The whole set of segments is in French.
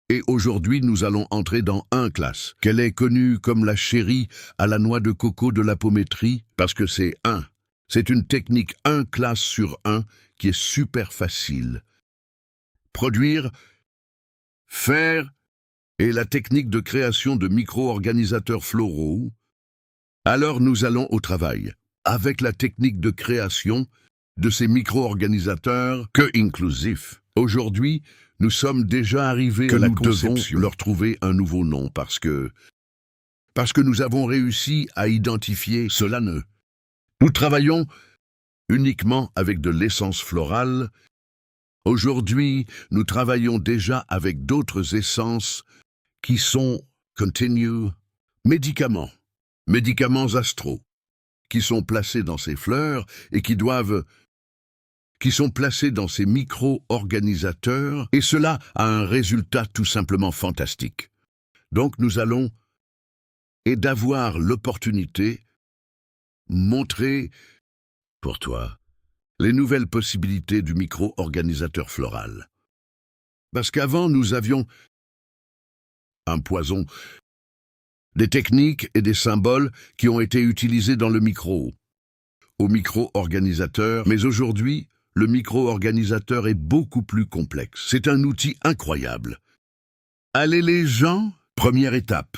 Et aujourd'hui, nous allons entrer dans 1 classe, qu'elle est connue comme la chérie à la noix de coco de l'apométrie, parce que c'est 1. C'est une technique 1 classe sur 1 qui est super facile. Produire, faire, et la technique de création de micro-organisateurs floraux. Alors nous allons au travail, avec la technique de création de ces micro-organisateurs que inclusifs. Aujourd'hui, nous sommes déjà arrivés à la conception. Nous devons leur trouver un nouveau nom parce que nous avons réussi à identifier cela. Nous travaillons uniquement avec de l'essence florale. Aujourd'hui, nous travaillons déjà avec d'autres essences qui sont continue, médicaments astraux, qui sont placés dans ces fleurs et qui sont placés dans ces micro-organisateurs, et cela a un résultat tout simplement fantastique. Donc nous allons, et d'avoir l'opportunité, montrer pour toi les nouvelles possibilités du micro-organisateur floral. Parce qu'avant, nous avions un poison, des techniques et des symboles qui ont été utilisés dans le au micro-organisateur, mais aujourd'hui, le micro-organisateur est beaucoup plus complexe. C'est un outil incroyable. Allez les gens, première étape.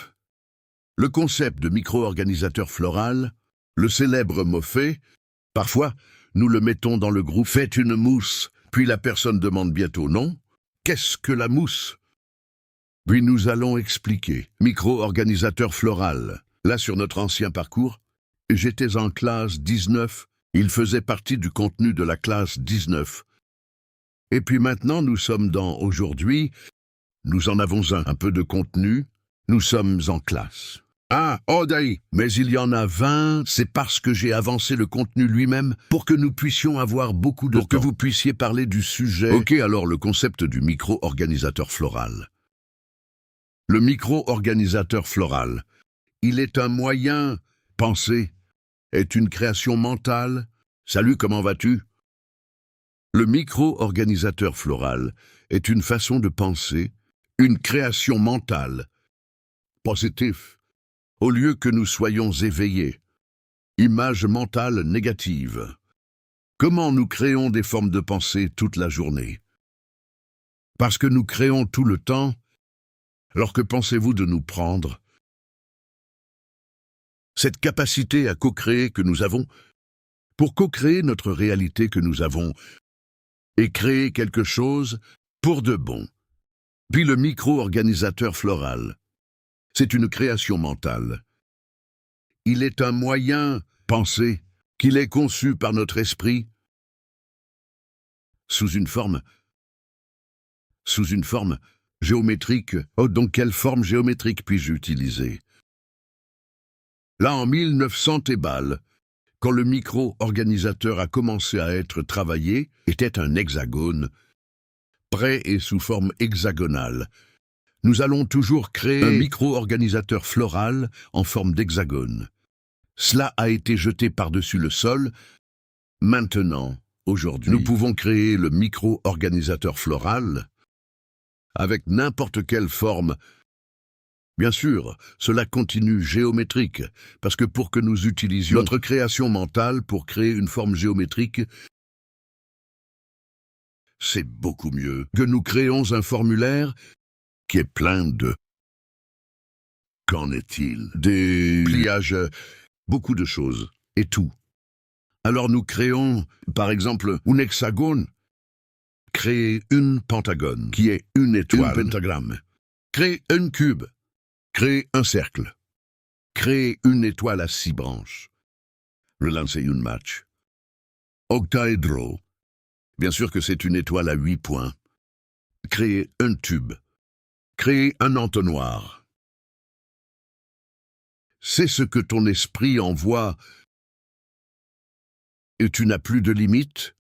Le concept de micro-organisateur floral, le célèbre mot fait, parfois, nous le mettons dans le groupe « Faites une mousse », puis la personne demande bientôt « Non, qu'est-ce que la mousse ?» Puis nous allons expliquer. Micro-organisateur floral. Là, sur notre ancien parcours, j'étais en classe 19. Il faisait partie du contenu de la classe 19. Et puis maintenant, nous sommes dans aujourd'hui. Nous en avons un peu de contenu. Nous sommes en classe. Ah, Oday, mais il y en a 20. C'est parce que j'ai avancé le contenu lui-même pour que nous puissions avoir beaucoup de temps. Pour que vous puissiez parler du sujet. Ok, alors le concept du micro-organisateur floral. Le micro-organisateur floral, il est un moyen, penser, est une création mentale. Salut, comment vas-tu? Le micro-organisateur floral est une façon de penser, une création mentale, positive, au lieu que nous soyons éveillés. Image mentale négative. Comment nous créons des formes de pensée toute la journée? Parce que nous créons tout le temps. Alors que pensez-vous de nous prendre? Cette capacité à co-créer que nous avons, pour co-créer notre réalité que nous avons, et créer quelque chose pour de bon. Puis le micro-organisateur floral, c'est une création mentale. Il est un moyen, penser, qu'il est conçu par notre esprit sous une forme géométrique. Oh, donc quelle forme géométrique puis-je utiliser? Là, en 1900 et balles, quand le micro-organisateur a commencé à être travaillé, était un hexagone, prêt et sous forme hexagonale. Nous allons toujours créer un micro-organisateur floral en forme d'hexagone. Cela a été jeté par-dessus le sol. Maintenant, aujourd'hui, nous pouvons créer le micro-organisateur floral avec n'importe quelle forme. Bien sûr, cela continue géométrique, parce que pour que nous utilisions notre création mentale pour créer une forme géométrique, c'est beaucoup mieux que nous créons un formulaire qui est plein de... Qu'en est-il? Des pliages, beaucoup de choses, et tout. Alors nous créons, par exemple, un hexagone, créer une pentagone, qui est une étoile, un pentagramme, créer un cube, créer un cercle, créer une étoile à 6 branches, relancer une match, octaédro, bien sûr que c'est une étoile à 8 points, créer un tube, créer un entonnoir. C'est ce que ton esprit envoie, et tu n'as plus de limite.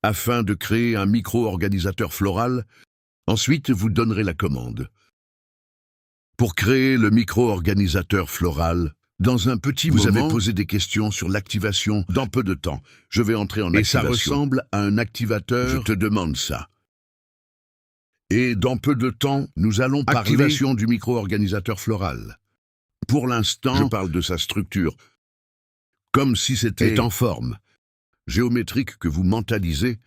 Afin de créer un micro-organisateur floral, ensuite vous donnerez la commande. Pour créer le micro-organisateur floral, dans un petit moment, vous avez posé des questions sur l'activation dans peu de temps. Je vais entrer en activation. Et ça ressemble à un activateur. Je te demande ça. Et dans peu de temps, nous allons parler activation du micro-organisateur floral. Pour l'instant, je parle de sa structure, comme si c'était en forme géométrique que vous mentalisez.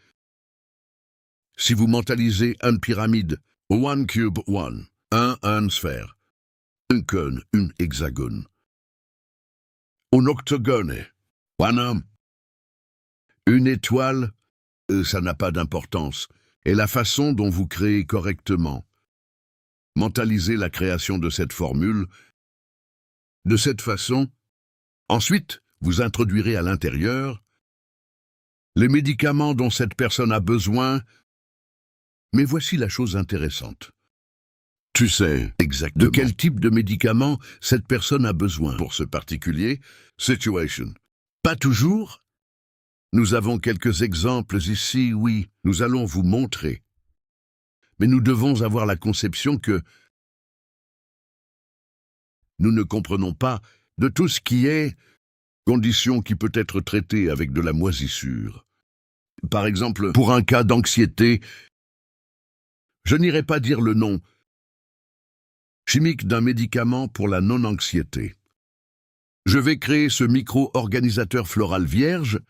Si vous mentalisez une pyramide, one cube, une sphère, un cône, un hexagone, un octogone, one homme, une étoile, ça n'a pas d'importance. Et la façon dont vous créez correctement. Mentalisez la création de cette formule. De cette façon, ensuite, vous introduirez à l'intérieur les médicaments dont cette personne a besoin. Mais voici la chose intéressante. Tu sais exactement de quel type de médicament cette personne a besoin pour ce particulier situation. Pas toujours. Nous avons quelques exemples ici, oui, nous allons vous montrer. Mais nous devons avoir la conception que nous ne comprenons pas de tout ce qui est condition qui peut être traitée avec de la moisissure. Par exemple, pour un cas d'anxiété, je n'irai pas dire le nom chimique d'un médicament pour la non-anxiété. Je vais créer ce micro-organisateur floral vierge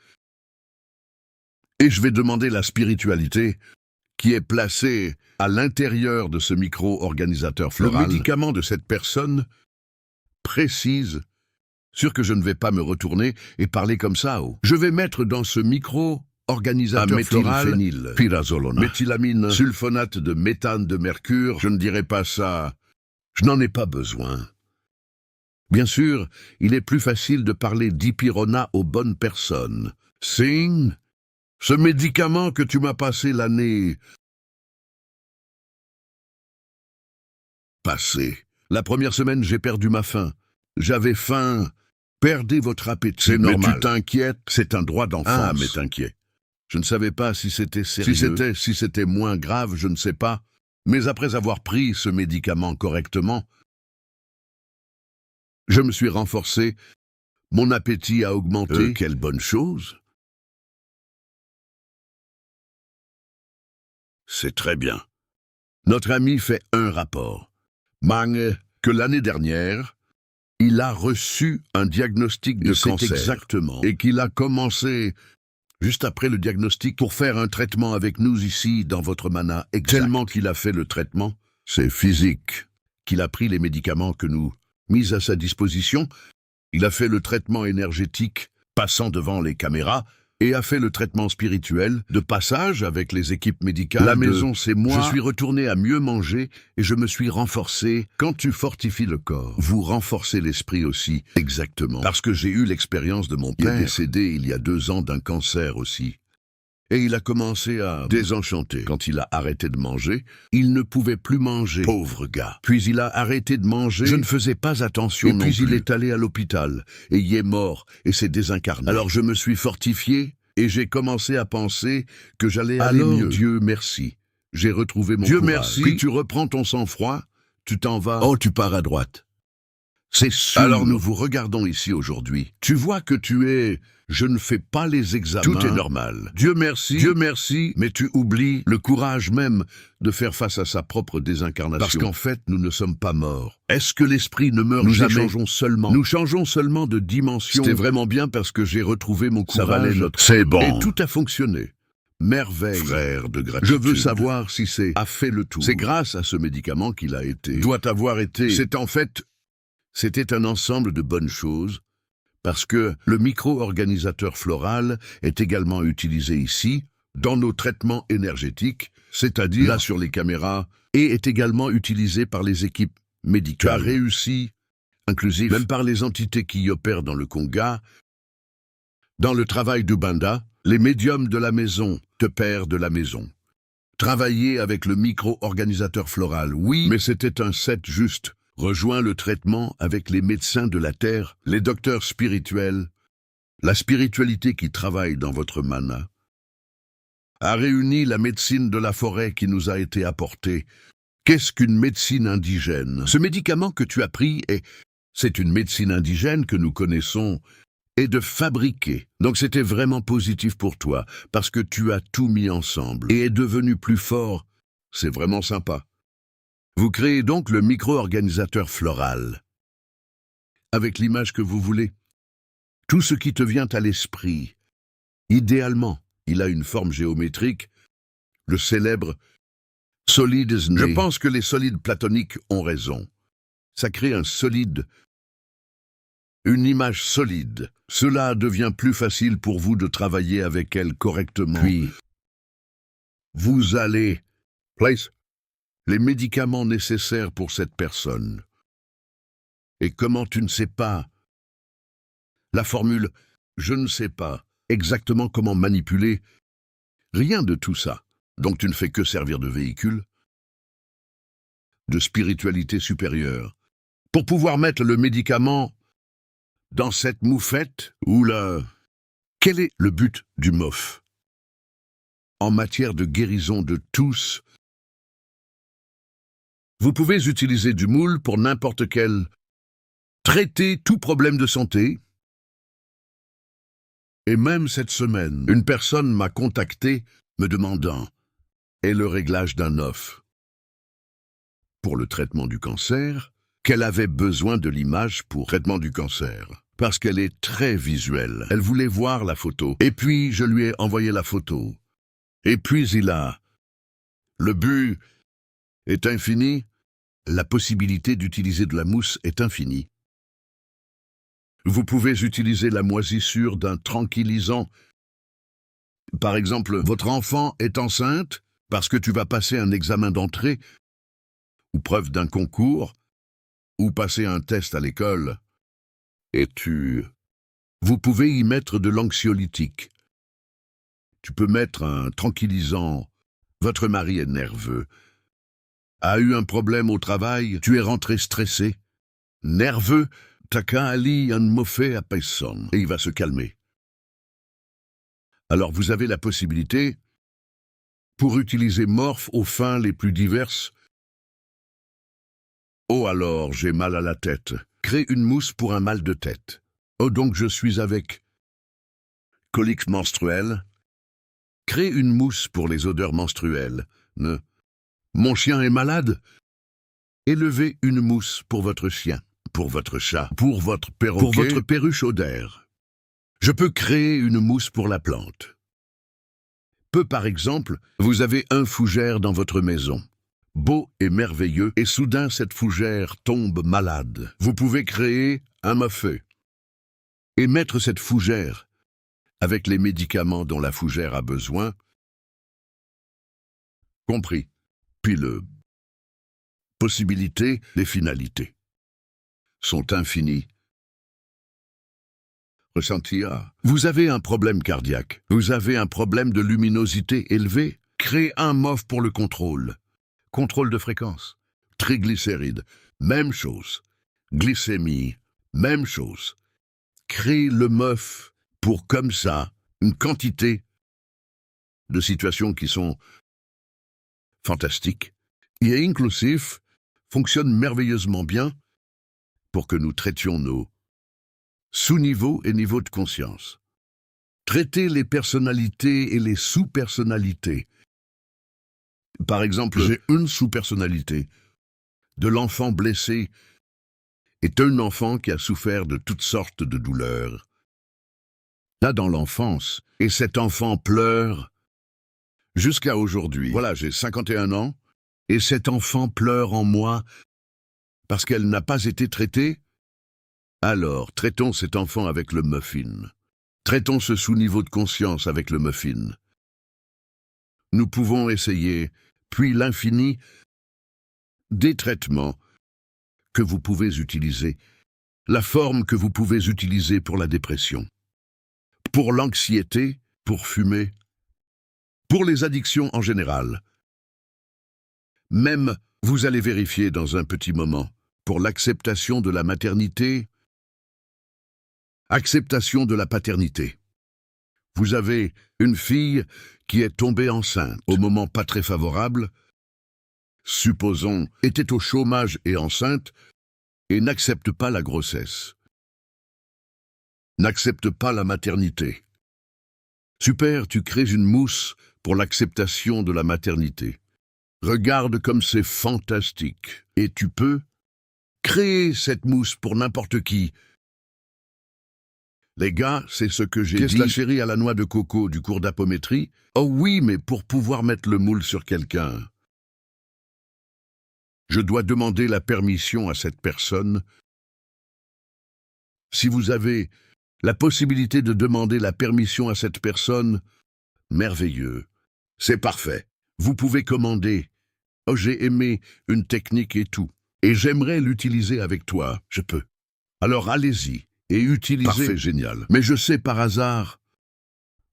et je vais demander la spiritualité qui est placée à l'intérieur de ce micro-organisateur floral. Le médicament de cette personne précise, sûr que je ne vais pas me retourner et parler comme ça. Je vais mettre dans ce micro-organisateur floral pyrazolone, méthylamine, sulfonate de méthane de mercure. Je ne dirai pas ça, je n'en ai pas besoin. Bien sûr, il est plus facile de parler d'Ipirona aux bonnes personnes. Sing, ce médicament que tu m'as passé l'année passée. La première semaine, j'ai perdu ma faim. J'avais faim. Perdez votre appétit. C'est normal. Mais tu t'inquiètes, c'est un droit d'enfance. Ah, mais t'inquiète. Je ne savais pas si c'était sérieux. Si c'était moins grave, je ne sais pas. Mais après avoir pris ce médicament correctement, je me suis renforcé. Mon appétit a augmenté. Quelle bonne chose. C'est très bien. Notre ami fait un rapport. Mang, que l'année dernière, il a reçu un diagnostic de cancer. Exactement. Et qu'il a commencé, juste après le diagnostic, pour faire un traitement avec nous ici, dans votre mana. Tellement qu'il a fait le traitement, c'est physique. Qu'il a pris les médicaments que nous mis à sa disposition. Il a fait le traitement énergétique, passant devant les caméras, et a fait le traitement spirituel, de passage avec les équipes médicales. La maison, c'est moi. Je suis retourné à mieux manger et je me suis renforcé. Quand tu fortifies le corps, vous renforcez l'esprit aussi. Exactement. Parce que j'ai eu l'expérience de mon père. Il est décédé il y a 2 ans d'un cancer aussi. Et il a commencé à désenchanter. Quand il a arrêté de manger, il ne pouvait plus manger. Pauvre gars. Puis il a arrêté de manger. Je ne faisais pas attention non plus. Et puis il est allé à l'hôpital. Et il est mort. Et s'est désincarné. Alors je me suis fortifié. Et j'ai commencé à penser que j'allais aller mieux. Dieu merci. J'ai retrouvé mon courage. Dieu merci. Puis tu reprends ton sang-froid. Tu t'en vas. Oh, tu pars à droite. C'est sûr. Alors nous vous regardons ici aujourd'hui. Tu vois que tu es... Je ne fais pas les examens. Tout est normal. Dieu merci, mais tu oublies le courage même de faire face à sa propre désincarnation. Parce qu'en fait, nous ne sommes pas morts. Est-ce que l'esprit ne meurt jamais? Nous changeons seulement de dimension. C'était vraiment bien parce que j'ai retrouvé mon courage. Ça valait notre... C'est bon. Et tout a fonctionné. Merveille. Frère de gratitude. Je veux savoir si c'est... a fait le tour. C'est grâce à ce médicament qu'il a été... Doit avoir été... C'est en fait... C'était un ensemble de bonnes choses. Parce que le micro-organisateur floral est également utilisé ici, dans nos traitements énergétiques, c'est-à-dire là sur les caméras, et est également utilisé par les équipes médicales. Tu as réussi, inclusif, même par les entités qui y opèrent dans le Conga, dans le travail d'Ubanda, les médiums de la maison, te père de la maison. Travailler avec le micro-organisateur floral, oui, mais c'était un set juste. Rejoins le traitement avec les médecins de la terre, les docteurs spirituels, la spiritualité qui travaille dans votre mana, a réuni la médecine de la forêt qui nous a été apportée. Qu'est-ce qu'une médecine indigène? Ce médicament que tu as pris, c'est une médecine indigène que nous connaissons et de fabriquer. Donc c'était vraiment positif pour toi, parce que tu as tout mis ensemble et est devenu plus fort C'est vraiment sympa. Vous créez donc le micro-organisateur floral, avec l'image que vous voulez. Tout ce qui te vient à l'esprit. Idéalement, il a une forme géométrique, le célèbre solide is né. Je pense que les solides platoniques ont raison. Ça crée un solide, une image solide. Cela devient plus facile pour vous de travailler avec elle correctement. Puis, vous allez place les médicaments nécessaires pour cette personne. Et comment tu ne sais pas? La formule « je ne sais pas » exactement comment manipuler, rien de tout ça. Donc tu ne fais que servir de véhicule, de spiritualité supérieure, pour pouvoir mettre le médicament dans cette moufette ou la... Quel est le but du MOF? En matière de guérison de tous, vous pouvez utiliser du moule pour n'importe quel... Traiter tout problème de santé. Et même cette semaine, une personne m'a contacté me demandant « Et le réglage d'un OF ?» pour le traitement du cancer, qu'elle avait besoin de l'image pour traitement du cancer, parce qu'elle est très visuelle. Elle voulait voir la photo. Et puis, je lui ai envoyé la photo. Et puis, il a... Le but est infini. La possibilité d'utiliser de la mousse est infinie. Vous pouvez utiliser la moisissure d'un tranquillisant. Par exemple, votre enfant est enceinte parce que tu vas passer un examen d'entrée ou preuve d'un concours ou passer un test à l'école. Et vous pouvez y mettre de l'anxiolytique. Tu peux mettre un tranquillisant. Votre mari est nerveux. A eu un problème au travail, tu es rentré stressé. Nerveux, t'as qu'à aller un mofé à personne et il va se calmer. Alors vous avez la possibilité, pour utiliser morph aux fins les plus diverses. Oh alors, j'ai mal à la tête. Crée une mousse pour un mal de tête. Oh donc je suis avec coliques menstruelles. Crée une mousse pour les odeurs menstruelles. Mon chien est malade. Élevez une mousse pour votre chien, pour votre chat, pour votre perroquet, pour votre perruche odeur. Je peux créer une mousse pour la plante. Par exemple, vous avez un fougère dans votre maison. Beau et merveilleux, et soudain cette fougère tombe malade. Vous pouvez créer un mofé et mettre cette fougère avec les médicaments dont la fougère a besoin. Compris. Puis possibilités, les finalités sont infinies. Ressentir. Vous avez un problème cardiaque. Vous avez un problème de luminosité élevée. Créez un MOF pour le contrôle. Contrôle de fréquence. Triglycérides. Même chose. Glycémie. Même chose. Créez le MOF pour, comme ça, une quantité de situations qui sont fantastiques. Et inclusif fonctionne merveilleusement bien pour que nous traitions nos sous-niveaux et niveaux de conscience. Traiter les personnalités et les sous-personnalités. Par exemple, j'ai une sous-personnalité. De l'enfant blessé est un enfant qui a souffert de toutes sortes de douleurs. Là, dans l'enfance, et cet enfant pleure jusqu'à aujourd'hui. Voilà, j'ai 51 ans, et cet enfant pleure en moi parce qu'elle n'a pas été traitée. Alors, traitons cet enfant avec le muffin. Traitons ce sous-niveau de conscience avec le muffin. Nous pouvons essayer, puis l'infini, des traitements que vous pouvez utiliser, la forme que vous pouvez utiliser pour la dépression, pour l'anxiété, pour fumer, pour les addictions en général. Même, vous allez vérifier dans un petit moment, pour l'acceptation de la maternité, acceptation de la paternité. Vous avez une fille qui est tombée enceinte au moment pas très favorable, supposons, était au chômage et enceinte, et n'accepte pas la grossesse. N'accepte pas la maternité. Super, tu crées une mousse pour l'acceptation de la maternité. Regarde comme c'est fantastique. Et tu peux créer cette mousse pour n'importe qui. Les gars, c'est ce que j'ai dit. Qu'est-ce la chérie à la noix de coco du cours d'apométrie? Oh oui, mais pour pouvoir mettre le moule sur quelqu'un, je dois demander la permission à cette personne. Si vous avez la possibilité de demander la permission à cette personne, merveilleux. C'est parfait. Vous pouvez commander. Oh, j'ai aimé une technique et tout. Et j'aimerais l'utiliser avec toi. Je peux. Alors allez-y et utilisez. Parfait, génial. Mais je sais par hasard,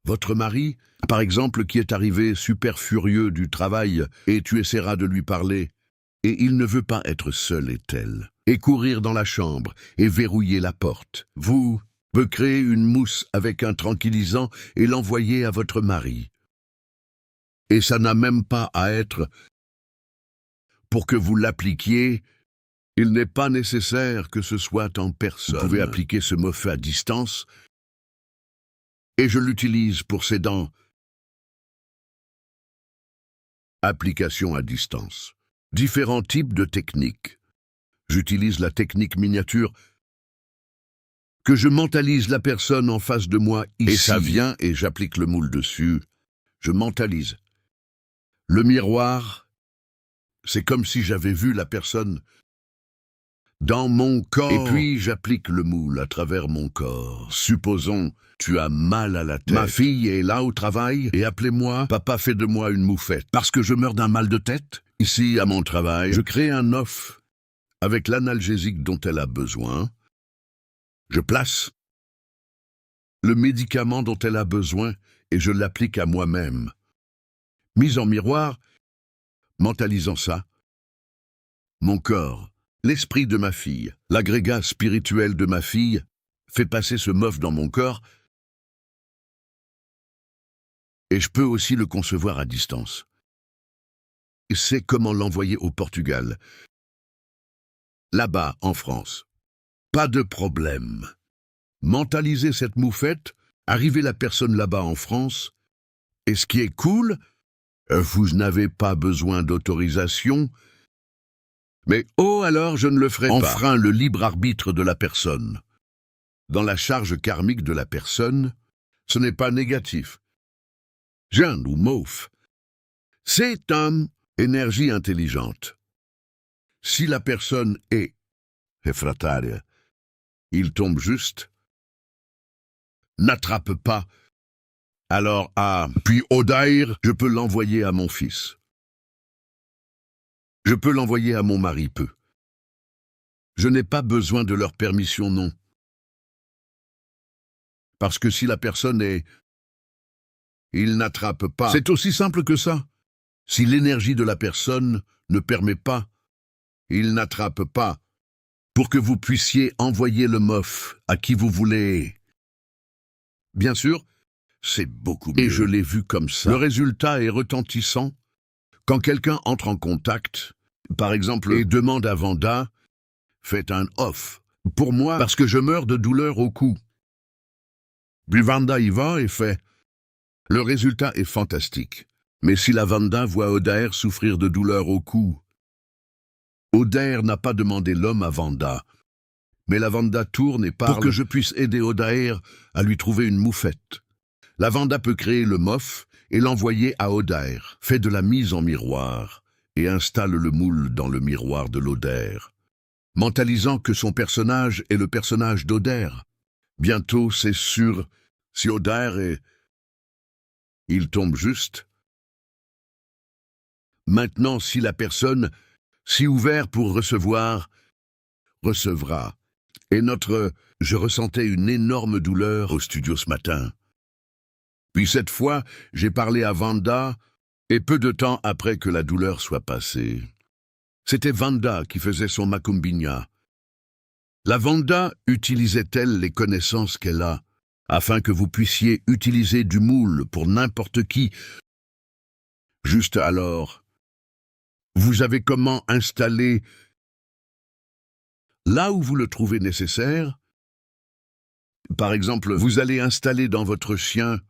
votre mari, par exemple, qui est arrivé super furieux du travail, et tu essaieras de lui parler, et il ne veut pas être seul et tel, et courir dans la chambre et verrouiller la porte. Vous pouvez créer une mousse avec un tranquillisant et l'envoyer à votre mari. Et ça n'a même pas à être pour que vous l'appliquiez. Il n'est pas nécessaire que ce soit en personne. Vous pouvez appliquer ce moffe à distance, et je l'utilise pour ses dents. Application à distance. Différents types de techniques. J'utilise la technique miniature, que je mentalise la personne en face de moi ici. Et ça vient et j'applique le moule dessus. Je mentalise. Le miroir, c'est comme si j'avais vu la personne dans mon corps. Et puis j'applique le moule à travers mon corps. Supposons, tu as mal à la tête. Ma fille est là au travail et appelez-moi. Papa fait de moi une moufette. Parce que je meurs d'un mal de tête. Ici, à mon travail, je crée un off avec l'analgésique dont elle a besoin. Je place le médicament dont elle a besoin et je l'applique à moi-même. Mise en miroir, mentalisant ça, mon corps, l'esprit de ma fille, l'agrégat spirituel de ma fille, fait passer ce mof dans mon corps et je peux aussi le concevoir à distance. Et c'est comment l'envoyer au Portugal. Là-bas, en France. Pas de problème. Mentaliser cette moufette, arriver la personne là-bas en France, et ce qui est cool, vous n'avez pas besoin d'autorisation, mais oh alors je ne le ferai pas. Enfreint le libre arbitre de la personne. Dans la charge karmique de la personne, ce n'est pas négatif. Jeune ou mauve. C'est une énergie intelligente. Si la personne est réfractaire, il tombe juste, n'attrape pas, alors puis Odair, je peux l'envoyer à mon fils. Je peux l'envoyer à mon mari peu. Je n'ai pas besoin de leur permission, non. Parce que si la personne est... il n'attrape pas. C'est aussi simple que ça. Si l'énergie de la personne ne permet pas, il n'attrape pas. Pour que vous puissiez envoyer le mof à qui vous voulez. Bien sûr, c'est beaucoup mieux. Et je l'ai vu comme ça. Le résultat est retentissant. Quand quelqu'un entre en contact, par exemple, et demande à Vanda, faites un off. Pour moi, parce que je meurs de douleur au cou. Puis Vanda y va et fait. Le résultat est fantastique. Mais si la Vanda voit Odair souffrir de douleur au cou, Odair n'a pas demandé l'homme à Vanda, mais la Vanda tourne et parle pour que je puisse aider Odair à lui trouver une moufette. La Vanda peut créer le mof et l'envoyer à Odair, fait de la mise en miroir et installe le moule dans le miroir de l'Odair, mentalisant que son personnage est le personnage d'Odair. Bientôt, c'est sûr, si Odair est... il tombe juste. Maintenant, si la personne... si ouvert pour recevoir, recevra. Et je ressentais une énorme douleur au studio ce matin. Puis cette fois, j'ai parlé à Vanda, et peu de temps après que la douleur soit passée. C'était Vanda qui faisait son macumbinha. La Vanda utilisait-elle les connaissances qu'elle a, afin que vous puissiez utiliser du moule pour n'importe qui? Juste alors... vous avez comment installer là où vous le trouvez nécessaire. Par exemple, vous allez installer dans votre chien.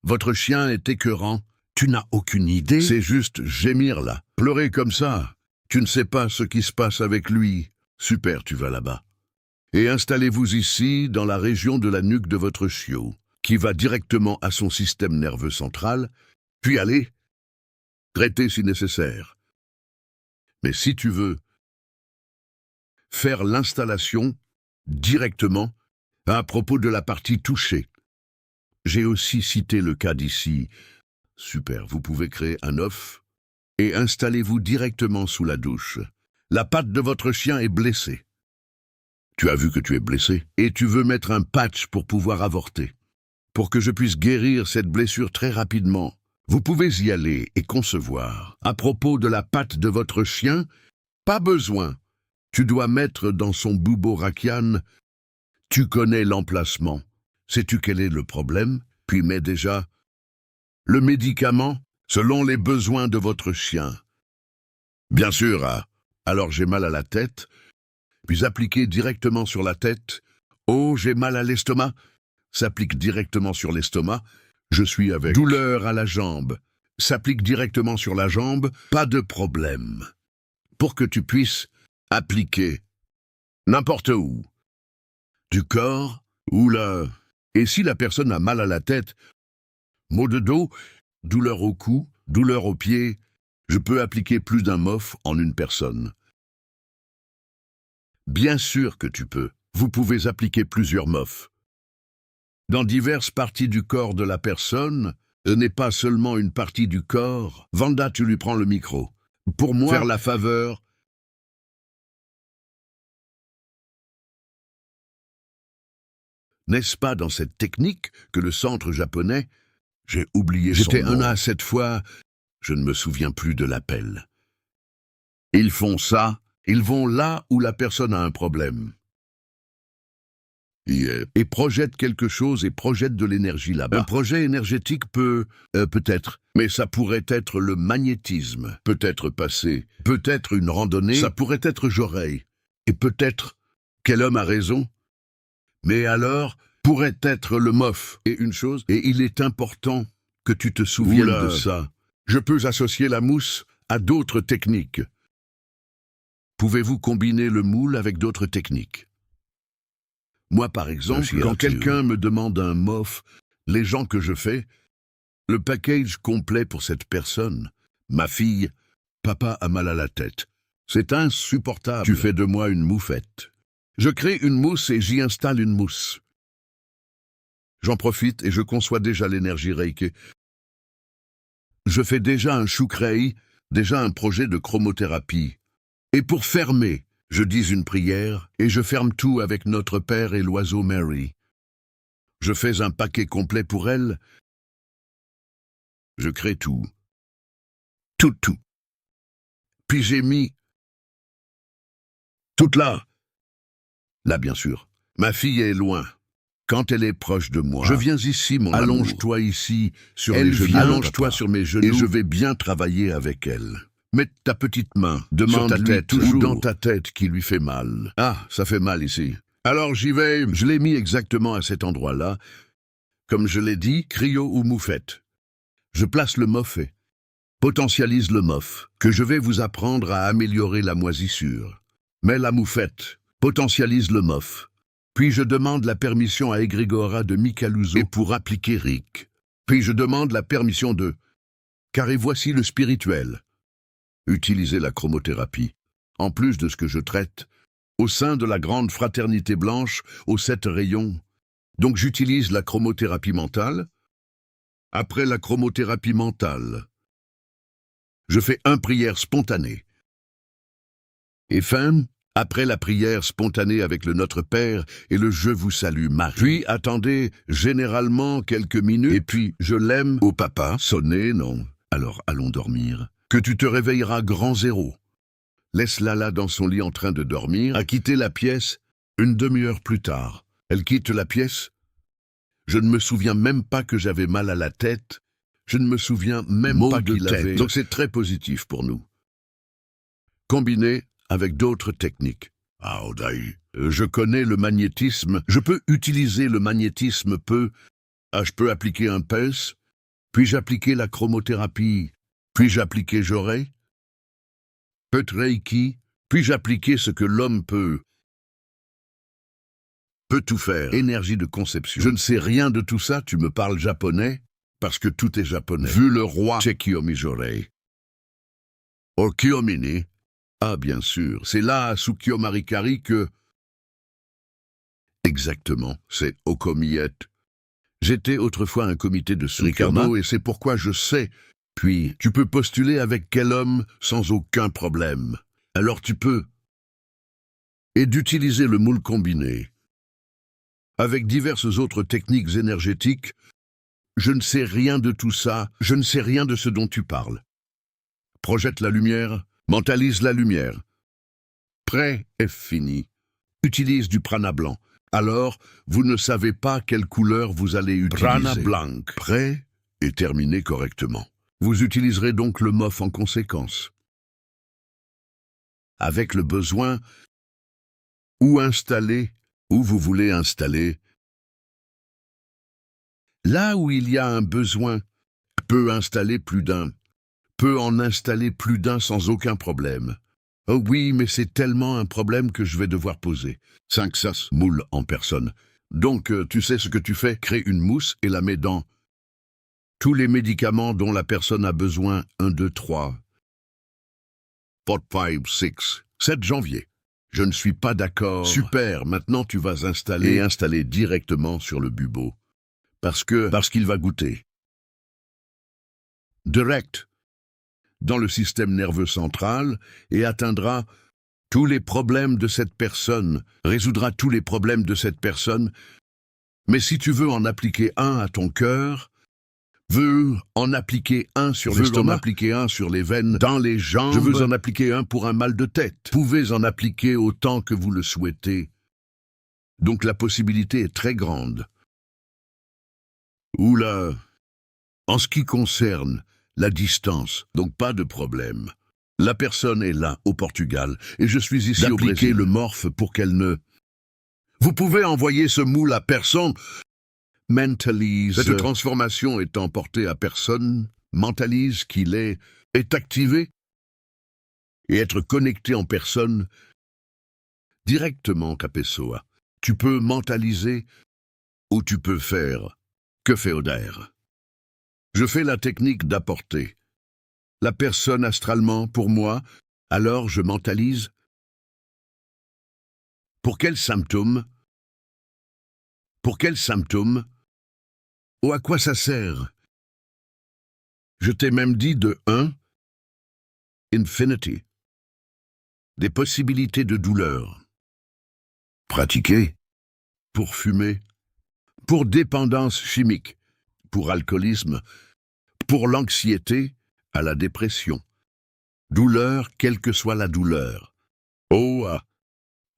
Votre chien est écœurant. Tu n'as aucune idée. C'est juste gémir là. Pleurer comme ça, tu ne sais pas ce qui se passe avec lui. Super, tu vas là-bas. Et installez-vous ici, dans la région de la nuque de votre chiot, qui va directement à son système nerveux central, puis allez, traiter si nécessaire. Mais si tu veux, faire l'installation directement à propos de la partie touchée. J'ai aussi cité le cas d'ici. Super, vous pouvez créer un œuf et installez-vous directement sous la douche. La patte de votre chien est blessée. Tu as vu que tu es blessé et tu veux mettre un patch pour pouvoir avorter. Pour que je puisse guérir cette blessure très rapidement, vous pouvez y aller et concevoir. À propos de la patte de votre chien, pas besoin. Tu dois mettre dans son bubo rachian. Tu connais l'emplacement. Sais-tu quel est le problème? Puis mets déjà le médicament selon les besoins de votre chien. Bien sûr, alors j'ai mal à la tête, puis appliquer directement sur la tête. Oh, j'ai mal à l'estomac. S'applique directement sur l'estomac. Je suis avec douleur à la jambe. S'applique directement sur la jambe. Pas de problème. Pour que tu puisses appliquer n'importe où. Du corps ou là. Et si la personne a mal à la tête, maux de dos, douleur au cou, douleur aux pieds, je peux appliquer plus d'un MOF en une personne. Bien sûr que tu peux. Vous pouvez appliquer plusieurs MOF. Dans diverses parties du corps de la personne, ce n'est pas seulement une partie du corps. Vanda, tu lui prends le micro. Pour moi, faire la faveur. N'est-ce pas dans cette technique que le centre japonais, j'ai oublié son nom. J'étais un A cette fois, je ne me souviens plus de l'appel. Ils font ça, ils vont là où la personne a un problème. Et projette quelque chose et projette de l'énergie là-bas. Un projet énergétique peut-être, mais ça pourrait être le magnétisme, peut-être passé, peut-être une randonnée, ça pourrait être j'aurais, et peut-être quel homme a raison, mais alors pourrait être le MOF. Et une chose, et il est important que tu te souviennes de ça. Je peux associer la mousse à d'autres techniques. Pouvez-vous combiner le moule avec d'autres techniques? Moi, par exemple, quand quelqu'un me demande un MOF, les gens que je fais, le package complet pour cette personne, ma fille, papa a mal à la tête. C'est insupportable. Tu fais de moi une moufette. Je crée une mousse et j'y installe une mousse. J'en profite et je conçois déjà l'énergie Reiki. Je fais déjà un shukrei, déjà un projet de chromothérapie. Et pour fermer, je dis une prière et je ferme tout avec notre Père et l'oiseau Mary. Je fais un paquet complet pour elle. Je crée tout. Tout. Puis j'ai mis toute là. Là, bien sûr. Ma fille est loin. Quand elle est proche de moi, je viens ici, mon amour. Allonge-toi ici, sur mes genoux. Allonge-toi sur mes genoux et je vais bien travailler avec elle. Mets ta petite main, demande ta tête, ou dans ta tête qui lui fait mal. Ah, ça fait mal ici. Alors j'y vais, je l'ai mis exactement à cet endroit-là. Comme je l'ai dit, cryo ou moufette. Je place le MOF et potentialise le MOF, que je vais vous apprendre à améliorer la moisissure. Mais la moufette potentialise le MOF. Puis je demande la permission à Egrégora de Mikaluzo et pour appliquer Rick. Puis je demande la permission de... Car et voici le spirituel. Utiliser la chromothérapie, en plus de ce que je traite, au sein de la grande fraternité blanche, aux 7 rayons. Donc j'utilise la chromothérapie mentale. Après la chromothérapie mentale, je fais une prière spontanée. Et fin, après la prière spontanée avec le Notre Père et le Je vous salue Marie. Puis attendez généralement quelques minutes et puis je l'aime au papa. Sonner, non. Alors allons dormir. Que tu te réveilleras grand zéro. Laisse-la là dans son lit en train de dormir, a quitté la pièce une demi-heure plus tard. Elle quitte la pièce. Je ne me souviens même pas que j'avais mal à la tête. Je ne me souviens même pas qu'il avait. Donc c'est très positif pour nous. Combiné avec d'autres techniques. Ah, Odaï, je connais le magnétisme. Je peux utiliser le magnétisme je peux appliquer un pulse. Puis-je appliquer la chromothérapie? Puis-je appliquer j'aurais? Peut Reiki, puis-je appliquer ce que l'homme peut tout faire. Énergie de conception. Je ne sais rien de tout ça, tu me parles japonais? Parce que tout est japonais. Vu le roi Chekiomi Jorei. Oh, Kiyomini. Ah, bien sûr, c'est là, à Tsukio Marikari, que... Exactement, c'est Okomiet. J'étais autrefois un comité de Ricardo et c'est pourquoi je sais. Puis, tu peux postuler avec quel homme sans aucun problème. Alors tu peux. Et d'utiliser le moule combiné. Avec diverses autres techniques énergétiques, je ne sais rien de tout ça, je ne sais rien de ce dont tu parles. Projette la lumière, mentalise la lumière. Prêt est fini. Utilise du prana blanc. Alors, vous ne savez pas quelle couleur vous allez utiliser. Prana blanc. Prêt et terminé correctement. Vous utiliserez donc le MOF en conséquence. Avec le besoin, où installer, où vous voulez installer. Là où il y a un besoin, peut installer plus d'un. Peut en installer plus d'un sans aucun problème. Oh oui, mais c'est tellement un problème que je vais devoir poser. 5 sas moule en personne. Donc, tu sais ce que tu fais? Crée une mousse et la mets dans tous les médicaments dont la personne a besoin. 1, 2, 3. 4, 5, 6. 7 janvier. Je ne suis pas d'accord. Super, maintenant tu vas installer directement sur le bubo. Parce qu'il va goûter. Direct. Dans le système nerveux central et atteindra tous les problèmes de cette personne, résoudra tous les problèmes de cette personne. Mais si tu veux en appliquer un à ton cœur, veux en appliquer un sur l'estomac, en appliquer un sur les veines, dans les jambes, je veux en appliquer un pour un mal de tête. Vous pouvez en appliquer autant que vous le souhaitez. Donc la possibilité est très grande. Oula, en ce qui concerne la distance, donc pas de problème. La personne est là, au Portugal, et je suis ici au Brésil. D'appliquer le morphe pour qu'elle ne... Vous pouvez envoyer ce moule à personne. Mentalise. Cette transformation est emportée à personne. Mentalise qu'il est activé. Et être connecté en personne directement à Pessoa. Tu peux mentaliser ou tu peux faire. Que fait Oder? Je fais la technique d'apporter. La personne astralement pour moi, alors je mentalise. Pour quel symptôme? Pour quel symptôme? Ou à quoi ça sert? Je t'ai même dit de 1, infinity. Des possibilités de douleur. Pratiquer. Pour fumer. Pour dépendance chimique. Pour alcoolisme. Pour l'anxiété, à la dépression. Douleur, quelle que soit la douleur. OA.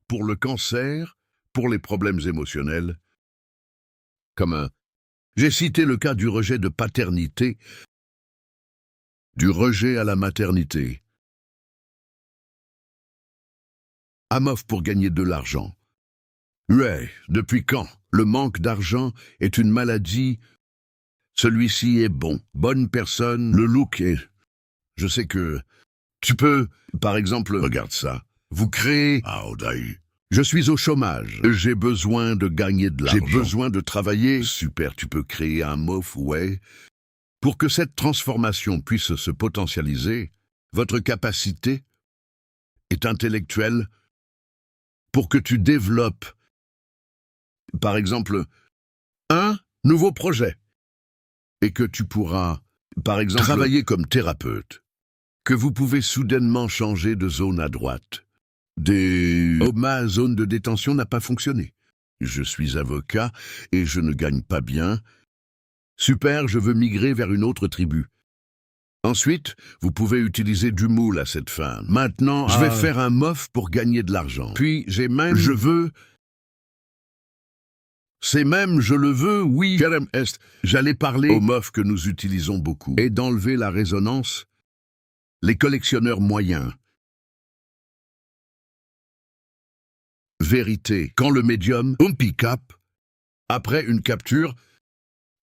Pour le cancer, pour les problèmes émotionnels. J'ai cité le cas du rejet de paternité, du rejet à la maternité. Amof pour gagner de l'argent. Ouais, depuis quand? Le manque d'argent est une maladie. Celui-ci est bon, bonne personne, le look est... Je sais que... Tu peux, par exemple, regarde ça. Vous créez... Ah, Odaï. Je suis au chômage. J'ai besoin de gagner de l'argent. J'ai besoin de travailler. Super, tu peux créer un MOF, ouais. Pour que cette transformation puisse se potentialiser, votre capacité est intellectuelle pour que tu développes, par exemple, un nouveau projet et que tu pourras, par exemple, travailler comme thérapeute, que vous pouvez soudainement changer de zone à droite. Ma zone de détention n'a pas fonctionné. Je suis avocat et je ne gagne pas bien. Super, je veux migrer vers une autre tribu. Ensuite, vous pouvez utiliser du moule à cette fin. Maintenant, je vais faire un MOF pour gagner de l'argent. Puis, je le veux, oui. J'allais parler au MOF que nous utilisons beaucoup et d'enlever la résonance, les collectionneurs moyens. Vérité, quand le médium, pick-up, après une capture,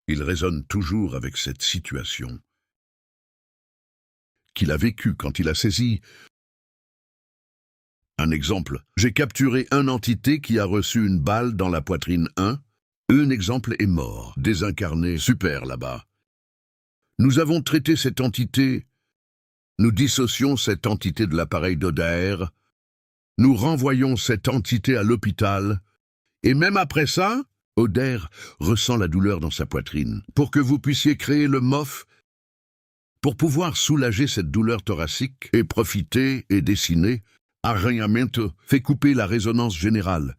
il résonne toujours avec cette situation qu'il a vécue quand il a saisi Un exemple. J'ai capturé une entité qui a reçu une balle dans la poitrine 1. Un exemple est mort, désincarné, super là-bas. Nous avons traité cette entité. Nous dissocions cette entité de l'appareil d'Oder. Nous renvoyons cette entité à l'hôpital. Et même après ça, Oder ressent la douleur dans sa poitrine. Pour que vous puissiez créer le MOF, pour pouvoir soulager cette douleur thoracique et profiter et dessiner, Arraignamento fait couper la résonance générale.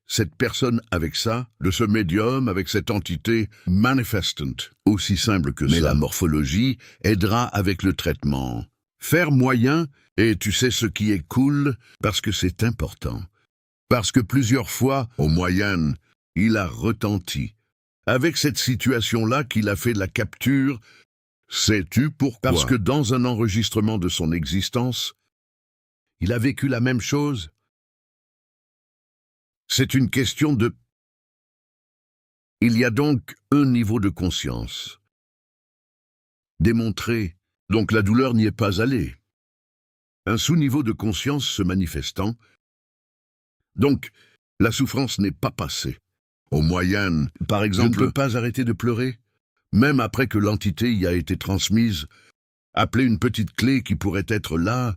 Cette personne avec ça, de ce médium, avec cette entité manifestant, aussi simple que ça. Mais la morphologie aidera avec le traitement. Faire moyen, et tu sais ce qui est cool, parce que c'est important. Parce que plusieurs fois, au moyen, il a retenti. Avec cette situation-là qu'il a fait la capture, sais-tu pourquoi? Parce que dans un enregistrement de son existence, il a vécu la même chose. C'est une question de... Il y a donc un niveau de conscience. Démontré, donc la douleur n'y est pas allée. Un sous-niveau de conscience se manifestant, donc la souffrance n'est pas passée. Au moyen, par exemple, je ne peux pas arrêter de pleurer, même après que l'entité y a été transmise, appeler une petite clé qui pourrait être là,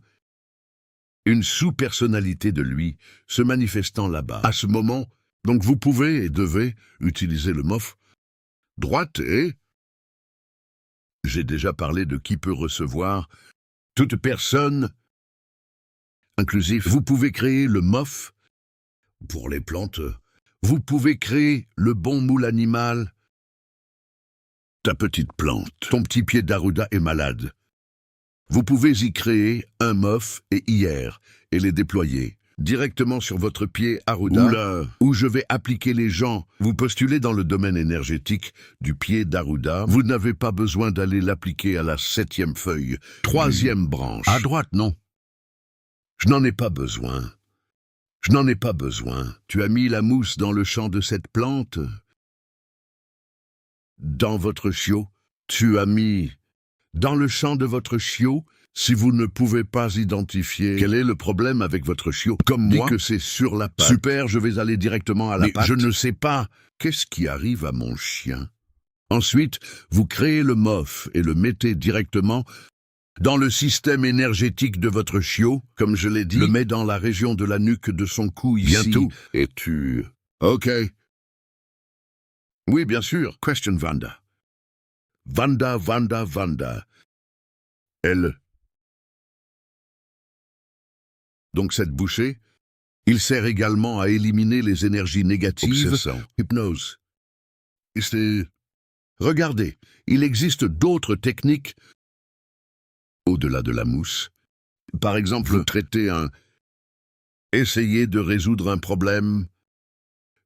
une sous-personnalité de lui, se manifestant là-bas. À ce moment, donc vous pouvez et devez utiliser le MOF. Droite et... J'ai déjà parlé de qui peut recevoir. Toute personne, inclusif. Vous pouvez créer le MOF pour les plantes. Vous pouvez créer le bon moule animal. Ta petite plante, ton petit pied d'Aruda est malade. Vous pouvez y créer un MOF et hier, et les déployer directement sur votre pied Aruda, où je vais appliquer les gens. Vous postulez dans le domaine énergétique du pied d'Aruda. Vous n'avez pas besoin d'aller l'appliquer à la 7e feuille, 3e branche. À droite, non. Je n'en ai pas besoin. Je n'en ai pas besoin. Tu as mis la mousse dans le champ de cette plante. Dans votre chiot, tu as mis... Dans le champ de votre chiot, si vous ne pouvez pas identifier quel est le problème avec votre chiot, comme moi, que c'est sur la patte. Super, je vais aller directement à la patte. Je ne sais pas qu'est-ce qui arrive à mon chien. Ensuite, vous créez le MOF et le mettez directement dans le système énergétique de votre chiot, comme je l'ai dit. Le mets dans la région de la nuque de son cou ici. Bientôt. Et tu... Ok. Oui, bien sûr. Question Vanda. Vanda. Elle. Donc cette bouchée, il sert également à éliminer les énergies négatives. Obsession. Hypnose. Regardez, il existe d'autres techniques au-delà de la mousse. Par exemple, traiter un... Essayer de résoudre un problème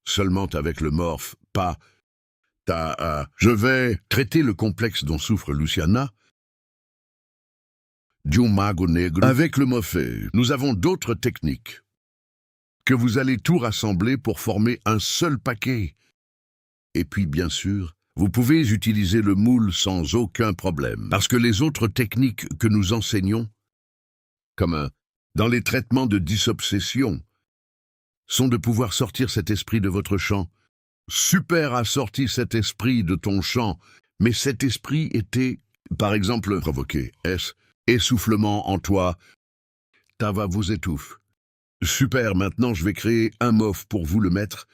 seulement avec le morphe, pas... Je vais traiter le complexe dont souffre Luciana du mago negro avec le morphé. Nous avons d'autres techniques que vous allez tout rassembler pour former un seul paquet. Et puis, bien sûr, vous pouvez utiliser le moule sans aucun problème. Parce que les autres techniques que nous enseignons, comme dans les traitements de disobsession, sont de pouvoir sortir cet esprit de votre champ. Super a sorti cet esprit de ton champ, mais cet esprit était, par exemple, provoqué. Essoufflement en toi. Tava vous étouffe. Super, maintenant je vais créer un MOF pour vous le mettre.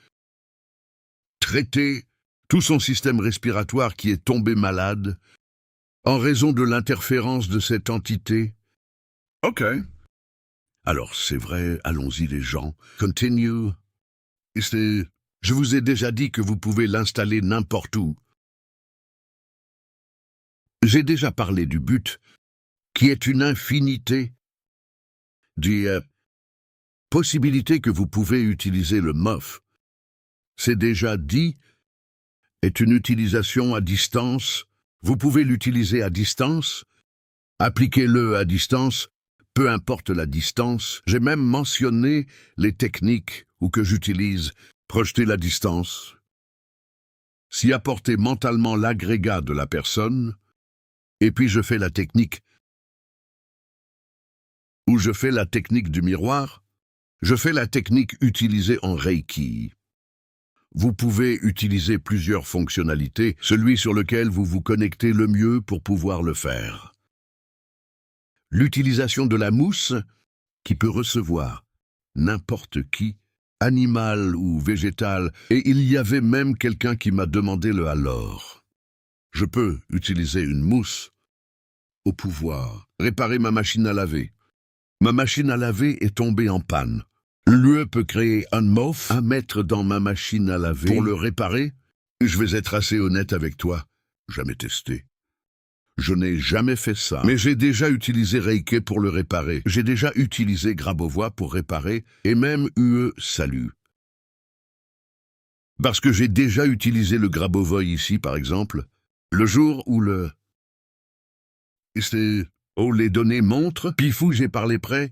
Traiter tout son système respiratoire qui est tombé malade en raison de l'interférence de cette entité. Ok. Alors c'est vrai, allons-y les gens. Continue. Je vous ai déjà dit que vous pouvez l'installer n'importe où. J'ai déjà parlé du but, qui est une infinité de possibilités que vous pouvez utiliser le MOF. C'est déjà dit, est une utilisation à distance. Vous pouvez l'utiliser à distance, appliquez-le à distance, peu importe la distance. J'ai même mentionné les techniques ou que j'utilise. Projeter la distance, s'y apporter mentalement l'agrégat de la personne, et puis je fais la technique Ou je fais la technique du miroir. Je fais la technique utilisée en Reiki. Vous pouvez utiliser plusieurs fonctionnalités, celui sur lequel vous vous connectez le mieux pour pouvoir le faire. L'utilisation de la mousse, qui peut recevoir n'importe qui, animal ou végétal, et il y avait même quelqu'un qui m'a demandé le alors. Je peux utiliser une mousse au pouvoir, réparer ma machine à laver. Ma machine à laver est tombée en panne. L'UE peut créer un MOF à mettre dans ma machine à laver pour le réparer. Je vais être assez honnête avec toi, jamais testé. Je n'ai jamais fait ça, mais j'ai déjà utilisé Reiki pour le réparer. J'ai déjà utilisé Grabovoi pour réparer, et même UE Salut. Parce que j'ai déjà utilisé le Grabovoi ici, par exemple, le jour où les données montrent, Pifou, j'ai parlé près.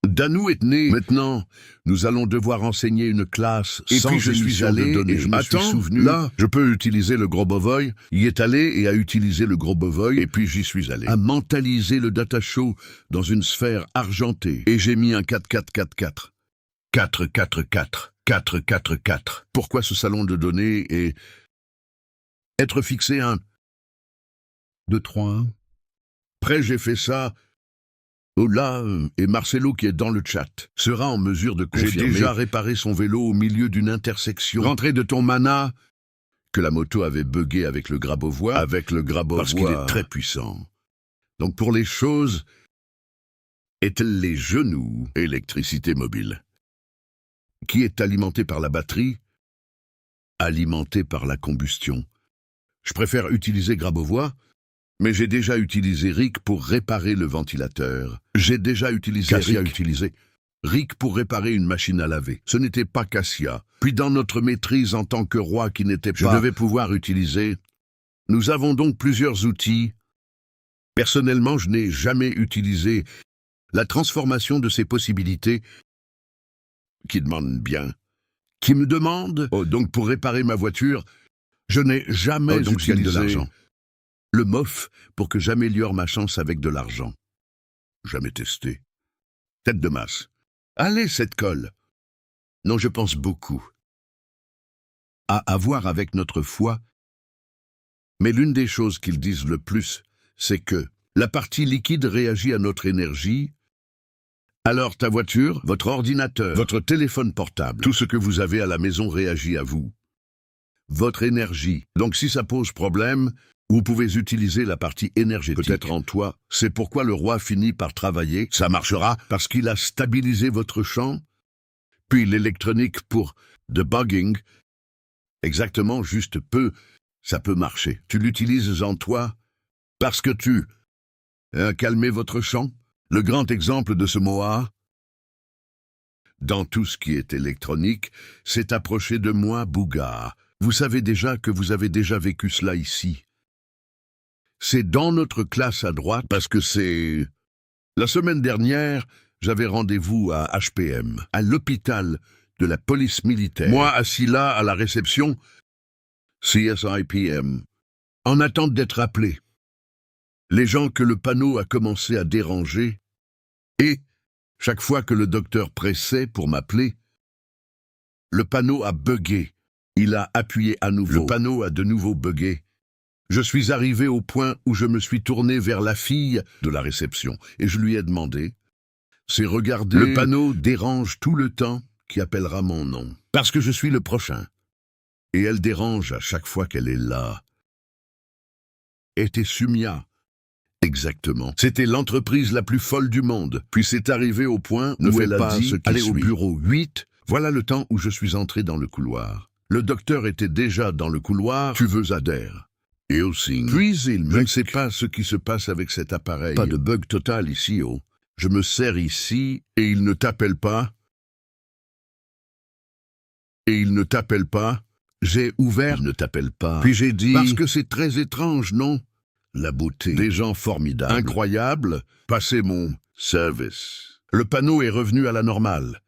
Danou est né. Maintenant, nous allons devoir enseigner une classe Et sans puis je suis allé et je me suis souvenu. Là, je peux utiliser le Grabovoi, y est allé et a utilisé le Grabovoi, et puis j'y suis allé. À mentaliser le data show dans une sphère argentée. Et j'ai mis un 4-4-4-4. 4-4-4. 4-4-4. Pourquoi ce salon de données et être fixé un 2-3-1. Après, j'ai fait ça. Ola et Marcelo, qui est dans le chat, sera en mesure de confirmer. J'ai déjà réparé son vélo au milieu d'une intersection. Rentrée de ton mana, que la moto avait bugué avec le Grabovoi. Parce qu'il est très puissant. Donc pour les choses, est-elle les genoux, électricité mobile, qui est alimentée par la batterie, alimentée par la combustion. Je préfère utiliser Grabovoi, mais j'ai déjà utilisé Rick pour réparer le ventilateur. J'ai déjà utilisé Rick pour réparer une machine à laver. Ce n'était pas Cassia. Puis dans notre maîtrise en tant que roi qui n'était pas, je devais pouvoir utiliser. Nous avons donc plusieurs outils. Personnellement, je n'ai jamais utilisé la transformation de ces possibilités qui demandent bien. Qui me demandent, donc pour réparer ma voiture, je n'ai jamais utilisé de l'argent. Le MOF pour que j'améliore ma chance avec de l'argent. Jamais testé. Tête de masse. Allez, cette colle. Non, je pense beaucoup. À avoir avec notre foi. Mais l'une des choses qu'ils disent le plus, c'est que la partie liquide réagit à notre énergie. Alors ta voiture, votre ordinateur, votre téléphone portable, tout ce que vous avez à la maison réagit à vous. Votre énergie. Donc si ça pose problème, vous pouvez utiliser la partie énergétique. Peut-être en toi. C'est pourquoi le roi finit par travailler. Ça marchera parce qu'il a stabilisé votre champ. Puis l'électronique pour debugging. Exactement, juste peu. Ça peut marcher. Tu l'utilises en toi parce que tu as calmé votre champ. Le grand exemple de ce Moa, dans tout ce qui est électronique, s'est approché de moi, Bouga. Vous savez déjà que vous avez déjà vécu cela ici. C'est dans notre classe à droite parce que c'est... La semaine dernière, j'avais rendez-vous à HPM, à l'hôpital de la police militaire. Moi, assis là, à la réception, CSIPM, en attente d'être appelé. Les gens que le panneau a commencé à déranger, et, chaque fois que le docteur pressait pour m'appeler, le panneau a bugué. Il a appuyé à nouveau. Le panneau a de nouveau bugué. Je suis arrivé au point où je me suis tourné vers la fille de la réception et je lui ai demandé, c'est regarder, le panneau dérange tout le temps qui appellera mon nom, parce que je suis le prochain. Et elle dérange à chaque fois qu'elle est là. Était Sumia. Exactement. C'était l'entreprise la plus folle du monde. Puis c'est arrivé au point où elle a dit, allez au bureau 8, voilà le temps où je suis entré dans le couloir. Le docteur était déjà dans le couloir, tu veux adhère. Et aussi, puis je ne sais pas ce qui se passe avec cet appareil. Pas de bug total ici, oh. Je me sers ici, et il ne t'appelle pas. Et il ne t'appelle pas. J'ai ouvert, il ne t'appelle pas. Puis j'ai dit, parce que c'est très étrange, non? La beauté. Des gens formidables. Incroyables. Passez mon service. Le panneau est revenu à la normale.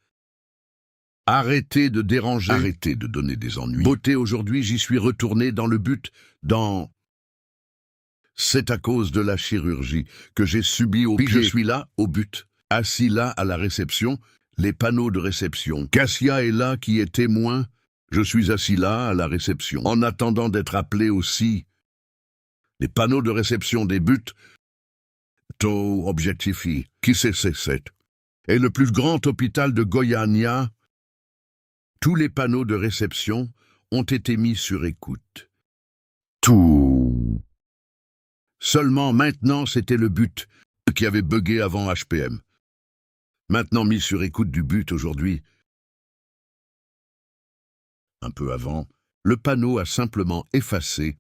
Arrêtez de déranger. Arrêtez de donner des ennuis. Beauté, aujourd'hui, j'y suis retourné dans le but, C'est à cause de la chirurgie que j'ai subi au pied. Je suis là, au but. assis là à la réception, les panneaux de réception. Cassia est là qui est témoin. Je suis assis là à la réception, en attendant d'être appelé aussi. Les panneaux de réception débutent. To objectifi, qui c'est et le plus grand hôpital de Goiânia. Tous les panneaux de réception ont été mis sur écoute. Tout. Seulement maintenant, c'était le but qui avait bugué avant HPM. Maintenant mis sur écoute du but aujourd'hui. Un peu avant, le panneau a simplement effacé,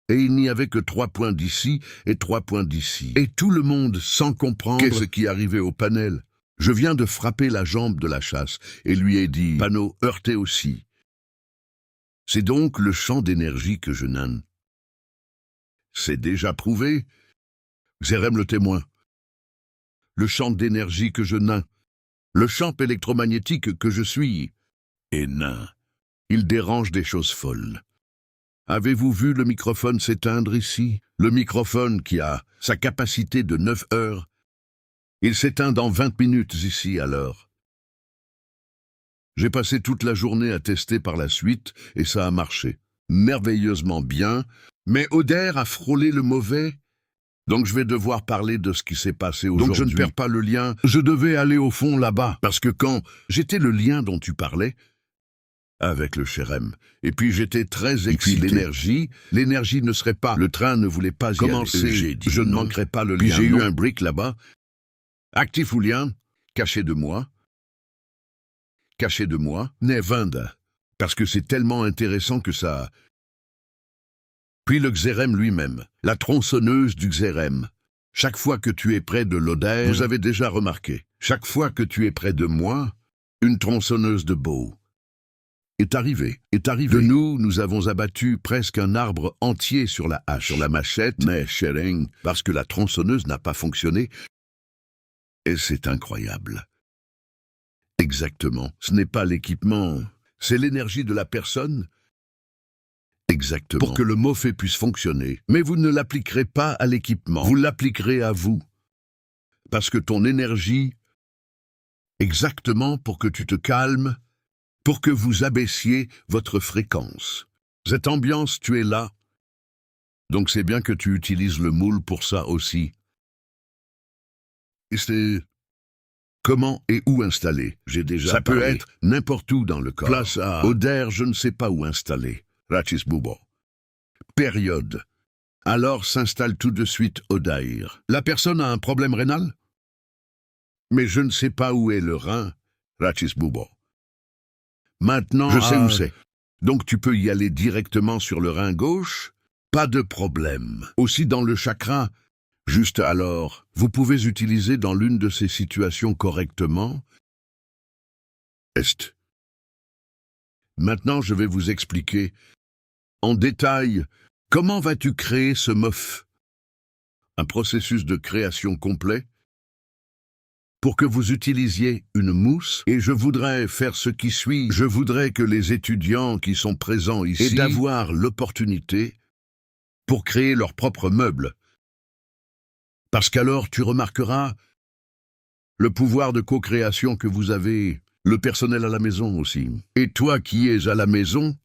et il n'y avait que 3 points d'ici et 3 points d'ici. Et tout le monde, sans comprendre qu'est-ce qui arrivait au panel. Je viens de frapper la jambe de la chasse et lui ai dit « Panneau heurté aussi ». C'est donc le champ d'énergie que je nanne. C'est déjà prouvé. Xérem le témoin. Le champ d'énergie que je nain. Le champ électromagnétique que je suis. Et nain. Il dérange des choses folles. Avez-vous vu le microphone s'éteindre ici? Le microphone qui a sa capacité de 9 heures. Il s'éteint dans 20 minutes ici alors. J'ai passé toute la journée à tester par la suite et ça a marché. Merveilleusement bien, mais Oder a frôlé le mauvais. Donc je vais devoir parler de ce qui s'est passé aujourd'hui. Donc je ne perds pas le lien, je devais aller au fond là-bas. Parce que quand j'étais le lien dont tu parlais, avec le Cherem, et puis j'étais très excité. L'énergie ne serait pas, le train ne voulait pas y commencer, je ne manquerai pas le lien. Puis j'ai eu un brick là-bas. Actif ou lien, caché de moi, n'est Vinde, parce que c'est tellement intéressant que ça... Puis le Xérem lui-même, la tronçonneuse du Xérem. Chaque fois que tu es près de l'Oder, vous avez déjà remarqué, chaque fois que tu es près de moi, une tronçonneuse de Beau est arrivée. De nous avons abattu presque un arbre entier sur la hache, sur la machette, mais Shereng, parce que la tronçonneuse n'a pas fonctionné. Et c'est incroyable. Exactement. Ce n'est pas l'équipement, c'est l'énergie de la personne. Exactement. Pour que le Mofé puisse fonctionner. Mais vous ne l'appliquerez pas à l'équipement. Vous l'appliquerez à vous. Parce que ton énergie, exactement pour que tu te calmes, pour que vous abaissiez votre fréquence. Cette ambiance, tu es là. Donc c'est bien que tu utilises le moule pour ça aussi. Et c'est... Comment et où installer? J'ai déjà Ça parlé. Peut être n'importe où dans le corps. Place à Oder, je ne sais pas où installer. Rachis Boubo. Période. Alors s'installe tout de suite Odair. La personne a un problème rénal? Mais je ne sais pas où est le rein. Rachis Boubo. Maintenant, je sais où c'est. Donc tu peux y aller directement sur le rein gauche? Pas de problème. Aussi dans le chakra. Juste alors, vous pouvez utiliser dans l'une de ces situations correctement. Est. Maintenant, je vais vous expliquer en détail comment vas-tu créer ce MOF. Un processus de création complet pour que vous utilisiez une mousse. Et je voudrais faire ce qui suit. Je voudrais que les étudiants qui sont présents ici aient d'avoir l'opportunité pour créer leurs propres meubles. Parce qu'alors tu remarqueras le pouvoir de co-création que vous avez, le personnel à la maison aussi. Et toi qui es à la maison,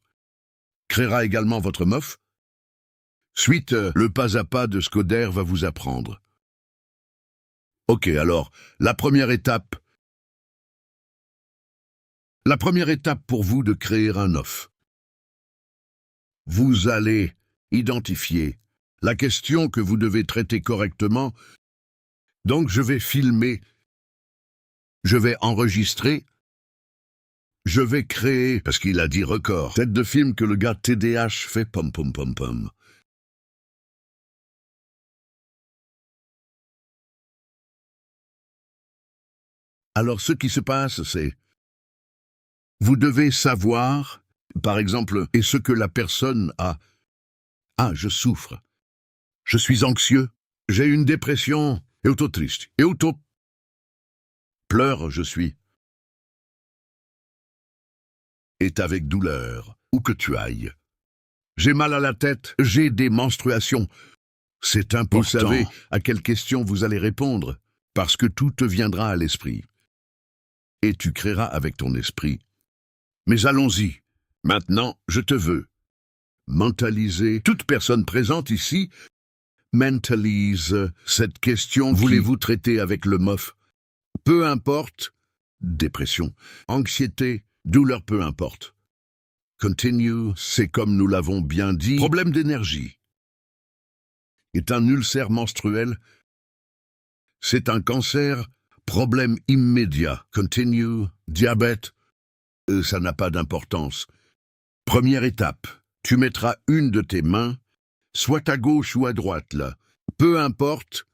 créera également votre MOF. Suite, le pas à pas de ce qu'Oder va vous apprendre. Ok, alors, la première étape pour vous de créer un MOF. Vous allez identifier la question que vous devez traiter correctement. Donc je vais filmer, je vais enregistrer, je vais créer, parce qu'il a dit record, tête de film que le gars TDH fait pom pom pom pom. Alors ce qui se passe, c'est, vous devez savoir, par exemple, et ce que la personne a. Ah, je souffre. Je suis anxieux, j'ai une dépression, triste, pleure, je suis. Est avec douleur, où que tu ailles. J'ai mal à la tête, j'ai des menstruations. C'est important. Vous savez à quelle question vous allez répondre. parce que tout te viendra à l'esprit. Et tu créeras avec ton esprit. Mais allons-y. Maintenant, je te veux. Mentaliser. Toute personne présente ici mentalise cette question. Voulez-vous traiter avec le MOF? Peu importe. Dépression, anxiété, douleur, peu importe. Continue, c'est comme nous l'avons bien dit. Problème d'énergie. Est un ulcère menstruel. C'est un cancer. Problème immédiat. Continue, diabète. Ça n'a pas d'importance. Première étape. Tu mettras une de tes mains, soit à gauche ou à droite, là. Peu importe,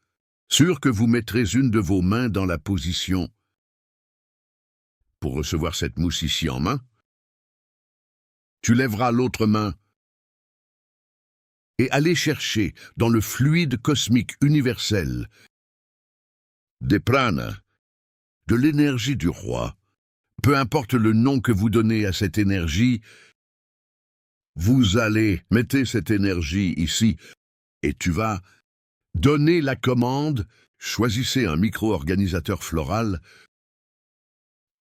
sûr que vous mettrez une de vos mains dans la position pour recevoir cette mousse ici en main. Tu lèveras l'autre main et allez chercher dans le fluide cosmique universel des pranas, de l'énergie du roi. Peu importe le nom que vous donnez à cette énergie, vous allez mettre cette énergie ici et tu vas donner la commande. Choisissez un micro-organisateur floral.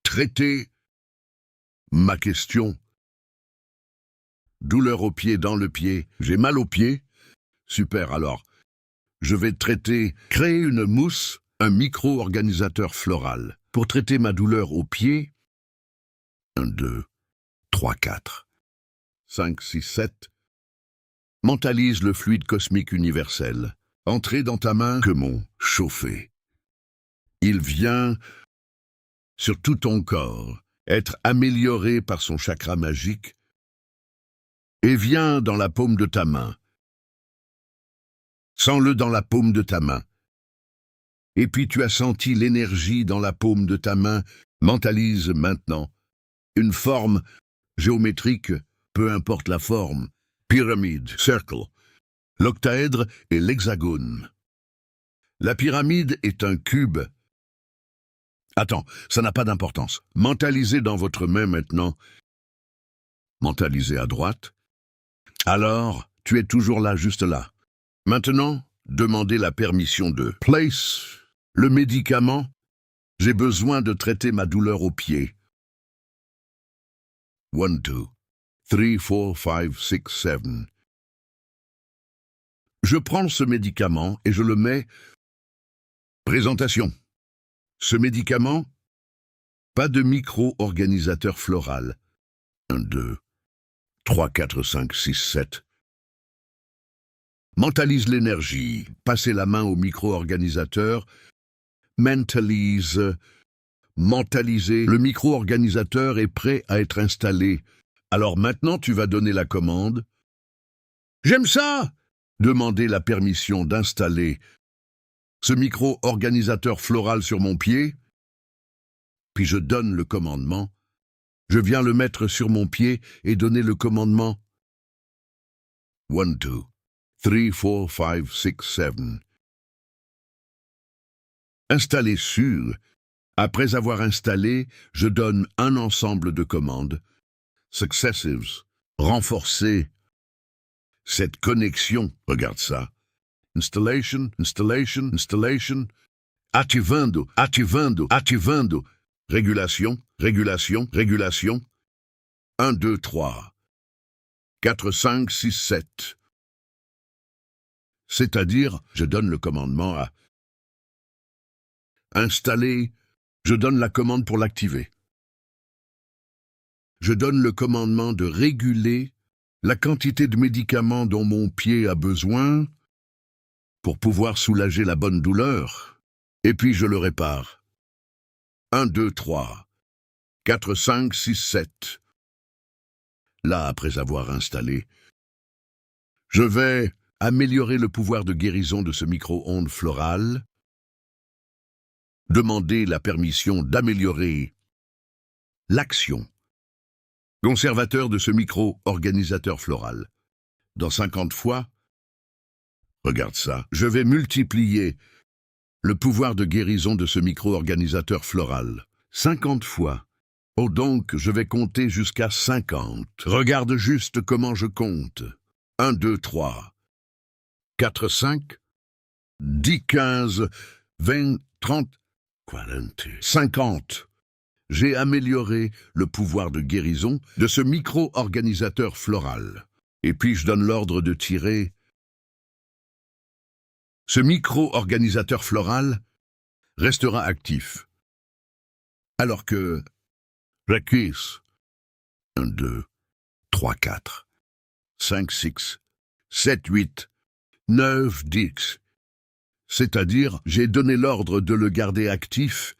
Traitez ma question. Douleur au pied, dans le pied. J'ai mal au pied. Super, alors. Je vais traiter, créer une mousse, un micro-organisateur floral. Pour traiter ma douleur au pied, 1, 2, 3, 4, 5, 6, 7. Mentalise le fluide cosmique universel. Entrez dans ta main que mon chauffé. Il vient sur tout ton corps, être amélioré par son chakra magique, et vient dans la paume de ta main. Sens-le dans la paume de ta main. Et puis tu as senti l'énergie dans la paume de ta main. Mentalise maintenant une forme géométrique, peu importe la forme, pyramide, cercle, l'octaèdre et l'hexagone. La pyramide est un cube. Attends, ça n'a pas d'importance. Mentalisez dans votre main maintenant. Mentalisez à droite. Alors, tu es toujours là, juste là. Maintenant, demandez la permission de place le médicament. J'ai besoin de traiter ma douleur au pied. 1, 2, 3, 4, 5, 6, 7. Je prends ce médicament et je le mets. Présentation. Ce médicament, pas de micro-organisateur floral. 1, 2, 3, 4, 5, 6, 7. Mentalise l'énergie. Passez la main au micro-organisateur. Mentalise. Mentaliser. Le micro-organisateur est prêt à être installé. Alors maintenant, tu vas donner la commande. J'aime ça! Demandez la permission d'installer ce micro-organisateur floral sur mon pied. Puis je donne le commandement. Je viens le mettre sur mon pied et donner le commandement. 1, 2, 3, 4, 5, 6, 7. Installer sur. Après avoir installé, je donne un ensemble de commandes. Successives. Renforcer cette connexion. Regarde ça. Installation, installation, installation. Ativando, ativando, ativando. Régulation, régulation, régulation. 1, 2, 3. 4, 5, 6, 7. C'est-à-dire, je donne le commandement à installer. Je donne la commande pour l'activer. Je donne le commandement de réguler la quantité de médicaments dont mon pied a besoin pour pouvoir soulager la bonne douleur. Et puis je le répare. 1, 2, 3, 4, 5, 6, 7. Là, après avoir installé, je vais améliorer le pouvoir de guérison de ce micro-ondes floral. Demander la permission d'améliorer l'action. Conservateur de ce micro-organisateur floral. Dans 50 fois, regarde ça, je vais multiplier le pouvoir de guérison de ce micro-organisateur floral. 50 fois. Oh donc, je vais compter jusqu'à 50. Regarde juste comment je compte. 1, 2, 3, 4, 5, 10, 15, 20, 30, 40, 50. J'ai amélioré le pouvoir de guérison de ce micro-organisateur floral. Et puis je donne l'ordre de tirer. Ce micro-organisateur floral restera actif. Alors que la cuisse, 1, 2, 3, 4, 5, 6, 7, 8, 9, 10. C'est-à-dire, j'ai donné l'ordre de le garder actif,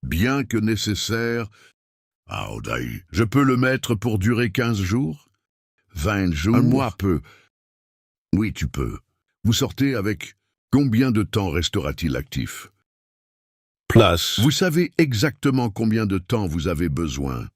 bien que nécessaire. Je peux le mettre pour durer 15 jours, 20 jours, un mois peu. Oui, tu peux. Vous sortez avec combien de temps restera-t-il actif? Place. Vous savez exactement combien de temps vous avez besoin.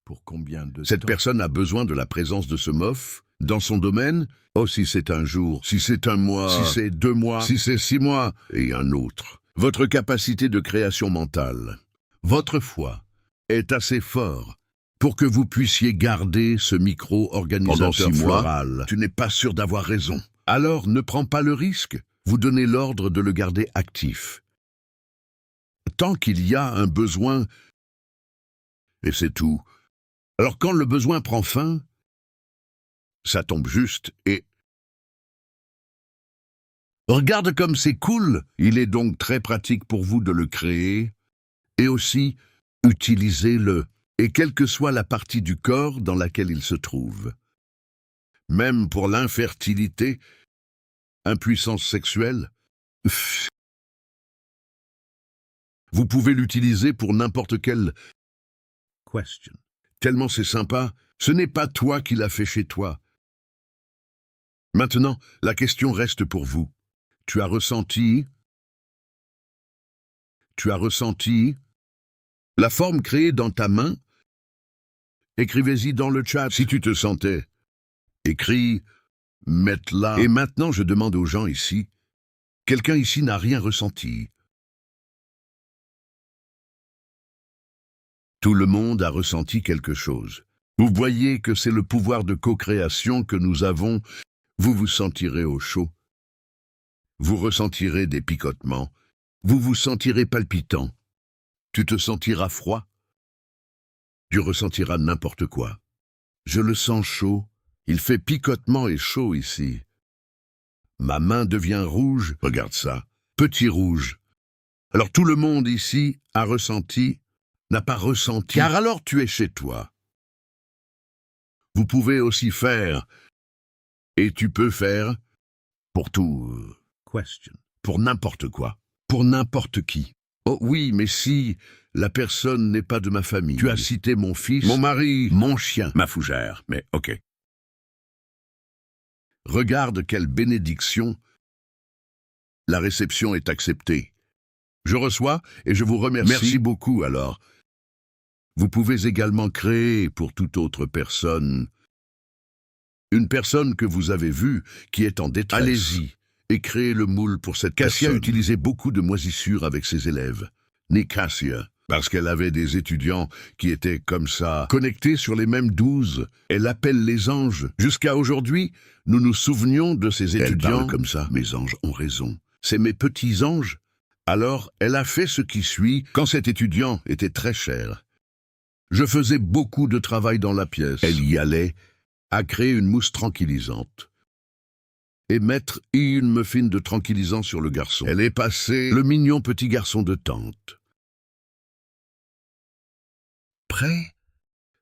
Pour combien de Cette temps? personne a besoin de la présence de ce MOF dans son domaine. Oh, si c'est un jour, si c'est un mois, si c'est 2 mois, si c'est 6 mois, et un autre. Votre capacité de création mentale, votre foi, est assez fort pour que vous puissiez garder ce micro-organisateur floral. Tu n'es pas sûr d'avoir raison. Alors ne prends pas le risque. Vous donnez l'ordre de le garder actif. Tant qu'il y a un besoin, et c'est tout. Alors quand le besoin prend fin, ça tombe juste et... Regarde comme c'est cool. Il est donc très pratique pour vous de le créer et aussi utilisez-le, et quelle que soit la partie du corps dans laquelle il se trouve. Même pour l'infertilité, impuissance sexuelle, vous pouvez l'utiliser pour n'importe quelle Question. Tellement c'est sympa, ce n'est pas toi qui l'as fait chez toi. Maintenant, la question reste pour vous. Tu as ressenti la forme créée dans ta main? Écrivez-y dans le chat si tu te sentais. Écris, mette-la. Et maintenant, je demande aux gens ici, quelqu'un ici n'a rien ressenti. Tout le monde a ressenti quelque chose. Vous voyez que c'est le pouvoir de co-création que nous avons. Vous vous sentirez au chaud. Vous ressentirez des picotements. Vous vous sentirez palpitant. Tu te sentiras froid. Tu ressentiras n'importe quoi. Je le sens chaud. Il fait picotement et chaud ici. Ma main devient rouge. Regarde ça. Petit rouge. Alors tout le monde ici a ressenti, n'a pas ressenti. Car alors tu es chez toi. Vous pouvez aussi faire, et tu peux faire, pour tout, Question. pour n'importe quoi, pour n'importe qui. Oh oui, mais si la personne n'est pas de ma famille. Tu as cité mon fils, mon mari, mon chien, ma fougère, mais ok. Regarde quelle bénédiction. La réception est acceptée. Je reçois et je vous remercie. Merci beaucoup alors. Vous pouvez également créer pour toute autre personne. Une personne que vous avez vue qui est en détresse. Allez-y et créez le moule pour cette personne. Cassia utilisait beaucoup de moisissures avec ses élèves. Ni Cassia, parce qu'elle avait des étudiants qui étaient comme ça, connectés sur les mêmes 12. Elle appelle les anges. Jusqu'à aujourd'hui, nous nous souvenions de ces étudiants. Elle parle comme ça. Mes anges ont raison. C'est mes petits anges. Alors, elle a fait ce qui suit quand cet étudiant était très cher. Je faisais beaucoup de travail dans la pièce. Elle y allait, à créer une mousse tranquillisante. Et mettre une muffin de tranquillisant sur le garçon. Elle est passée le mignon petit garçon de tante. Prêt?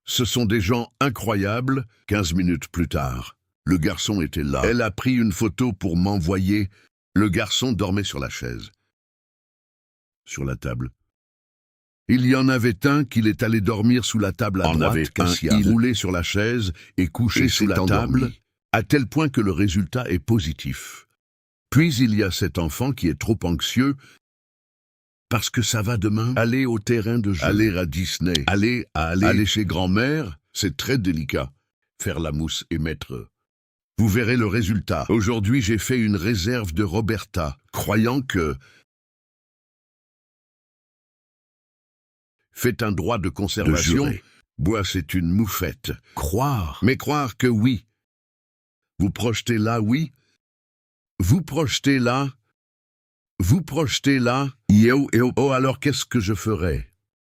Ce sont des gens incroyables. 15 minutes plus tard, le garçon était là. Elle a pris une photo pour m'envoyer. Le garçon dormait sur la chaise. Sur la table. Il y en avait un qui est allé dormir sous la table à droite. Il roulé sur la chaise et couché sous la table, à tel point que le résultat est positif. Puis il y a cet enfant qui est trop anxieux parce que ça va demain. Aller au terrain de jeu, aller à Disney, aller chez grand-mère, c'est très délicat. Faire la mousse et mettre... Vous verrez le résultat. Aujourd'hui, j'ai fait une réserve de Roberta, croyant que... Faites un droit de conservation. Bois, c'est une moufette. Croire. Mais croire que oui. Vous projetez là, oui. Vous projetez là. Vous projetez là, oh alors qu'est-ce que je ferai?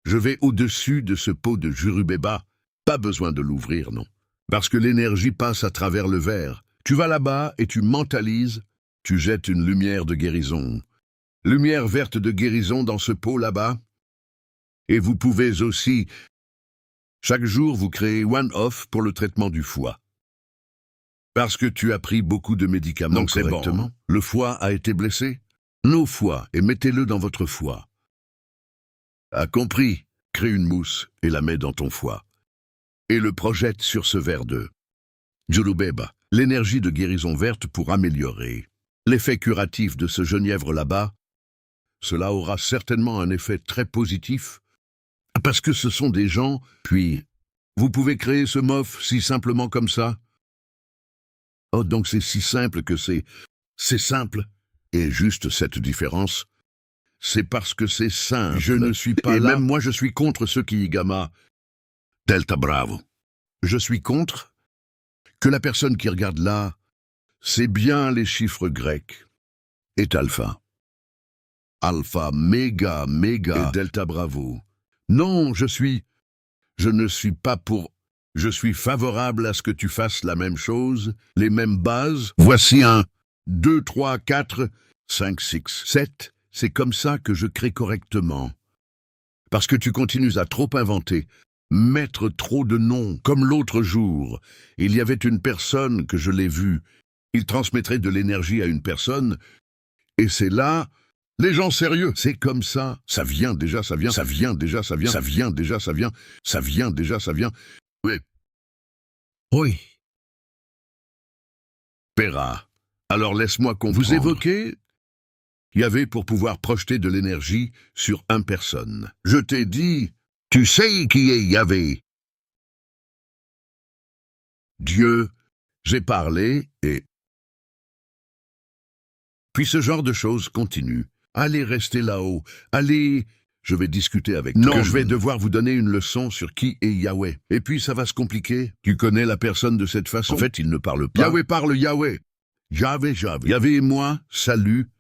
Je vais au-dessus de ce pot de Jurubeba. Pas besoin de l'ouvrir, non. Parce que l'énergie passe à travers le verre. Tu vas là-bas et tu mentalises, tu jettes une lumière de guérison. Lumière verte de guérison dans ce pot là-bas. Et vous pouvez aussi, chaque jour, vous créez one-off pour le traitement du foie. Parce que tu as pris beaucoup de médicaments. Donc c'est bon. Le foie a été blessé? Nos foies, et mettez-le dans votre foie. A compris? Crée une mousse et la mets dans ton foie. Et le projette sur ce verre de Jurubeba, l'énergie de guérison verte pour améliorer l'effet curatif de ce genièvre là-bas. Cela aura certainement un effet très positif, parce que ce sont des gens, puis vous pouvez créer ce mof si simplement comme ça. Oh, donc c'est si simple que c'est simple. Et juste cette différence, c'est parce que c'est simple. Je ne suis pas là. Et même moi, je suis contre ceux qui y gamma. Delta Bravo. Je suis contre que la personne qui regarde là, c'est bien les chiffres grecs. Et alpha. Alpha, méga, méga. Et Delta Bravo. Non, je ne suis pas pour... Je suis favorable à ce que tu fasses la même chose, les mêmes bases. Voici 1, 2, 3, 4, 5, 6, 7. C'est comme ça que je crée correctement. Parce que tu continues à trop inventer, mettre trop de noms. Comme l'autre jour, il y avait une personne que je l'ai vue. Il transmettrait de l'énergie à une personne, et c'est là... Les gens sérieux, c'est comme ça. Ça vient déjà, ça vient, ça vient déjà, ça vient, ça vient déjà, ça vient, ça vient déjà, ça vient. Oui. Oui. Pera. Alors laisse-moi comprendre. Vous évoquez Yahvé pour pouvoir projeter de l'énergie sur une personne. Je t'ai dit, tu sais qui est Yahvé. Dieu, j'ai parlé et... Puis ce genre de choses continue. Allez rester là-haut, allez... Je vais discuter avec toi. Non, je vais devoir vous donner une leçon sur qui est Yahweh. Et puis ça va se compliquer. Tu connais la personne de cette façon. En fait, il ne parle pas. Yahweh parle Yahweh. Yahweh. Yahweh et moi, salut.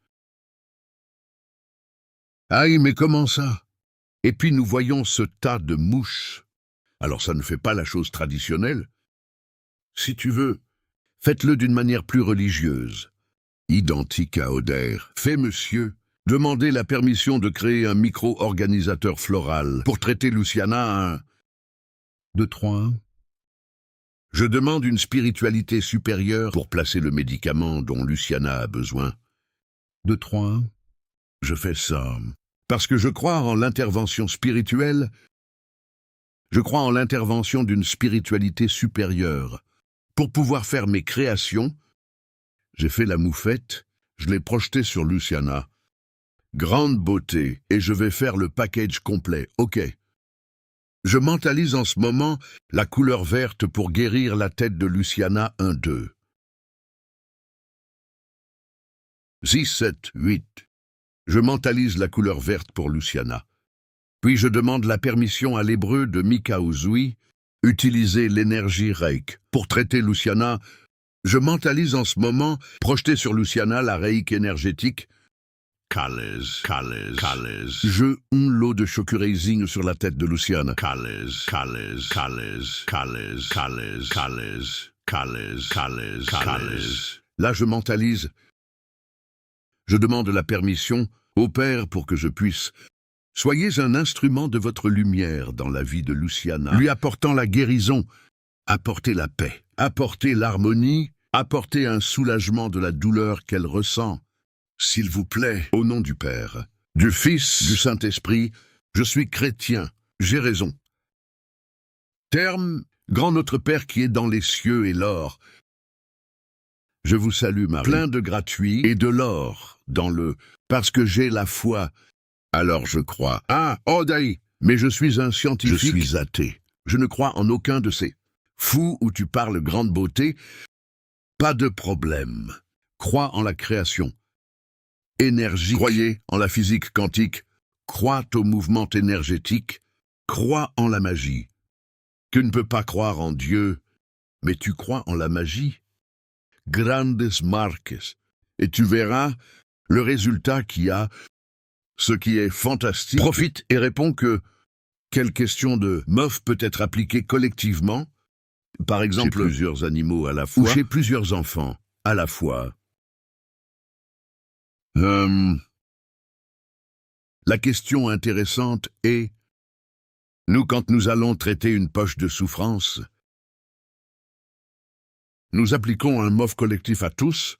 Aïe, mais comment ça? Et puis nous voyons ce tas de mouches. Alors ça ne fait pas la chose traditionnelle. Si tu veux, faites-le d'une manière plus religieuse. Identique à Oder. Fais, monsieur. Demandez la permission de créer un micro-organisateur floral pour traiter Luciana 2, 3. Je demande une spiritualité supérieure pour placer le médicament dont Luciana a besoin. 2, 3. Je fais ça parce que je crois en l'intervention spirituelle. Je crois en l'intervention d'une spiritualité supérieure. Pour pouvoir faire mes créations, j'ai fait la moufette, je l'ai projetée sur Luciana. Grande beauté, et je vais faire le package complet, ok. Je mentalise en ce moment la couleur verte pour guérir la tête de Luciana 1, 2. 6, 7, 8. Je mentalise la couleur verte pour Luciana. Puis je demande la permission à l'hébreu de Mika Uzui, utiliser l'énergie Reik pour traiter Luciana. Je mentalise en ce moment, projeter sur Luciana la Reik énergétique. Calais. Je l'eau de Shokurezing sur la tête de Luciana. Calais. Là, je mentalise. Je demande la permission au Père pour que je puisse. Soyez un instrument de votre lumière dans la vie de Luciana, lui apportant la guérison, apporter la paix, apporter l'harmonie, apporter un soulagement de la douleur qu'elle ressent. S'il vous plaît, au nom du Père, du Fils, du Saint-Esprit, je suis chrétien, j'ai raison. Terme, grand notre Père qui est dans les cieux et l'or. Je vous salue, Marie, plein de gratuit et de l'or dans le, parce que j'ai la foi. Alors je crois. Ah, Odaï, mais je suis un scientifique. Je suis athée. Je ne crois en aucun de ces fous où tu parles grande beauté. Pas de problème. Crois en la création. Énergie. Croyez en la physique quantique. Crois au mouvement énergétique. Crois en la magie. Tu ne peux pas croire en Dieu, mais tu crois en la magie. Grandes marques. Et tu verras, Le résultat qui a, ce qui est fantastique, profite et répond que quelle question de MOF peut être appliquée collectivement, par exemple Chez plusieurs animaux à la fois. ou chez plusieurs enfants à la fois. La question intéressante est, nous quand nous allons traiter une poche de souffrance, nous appliquons un MOF collectif à tous.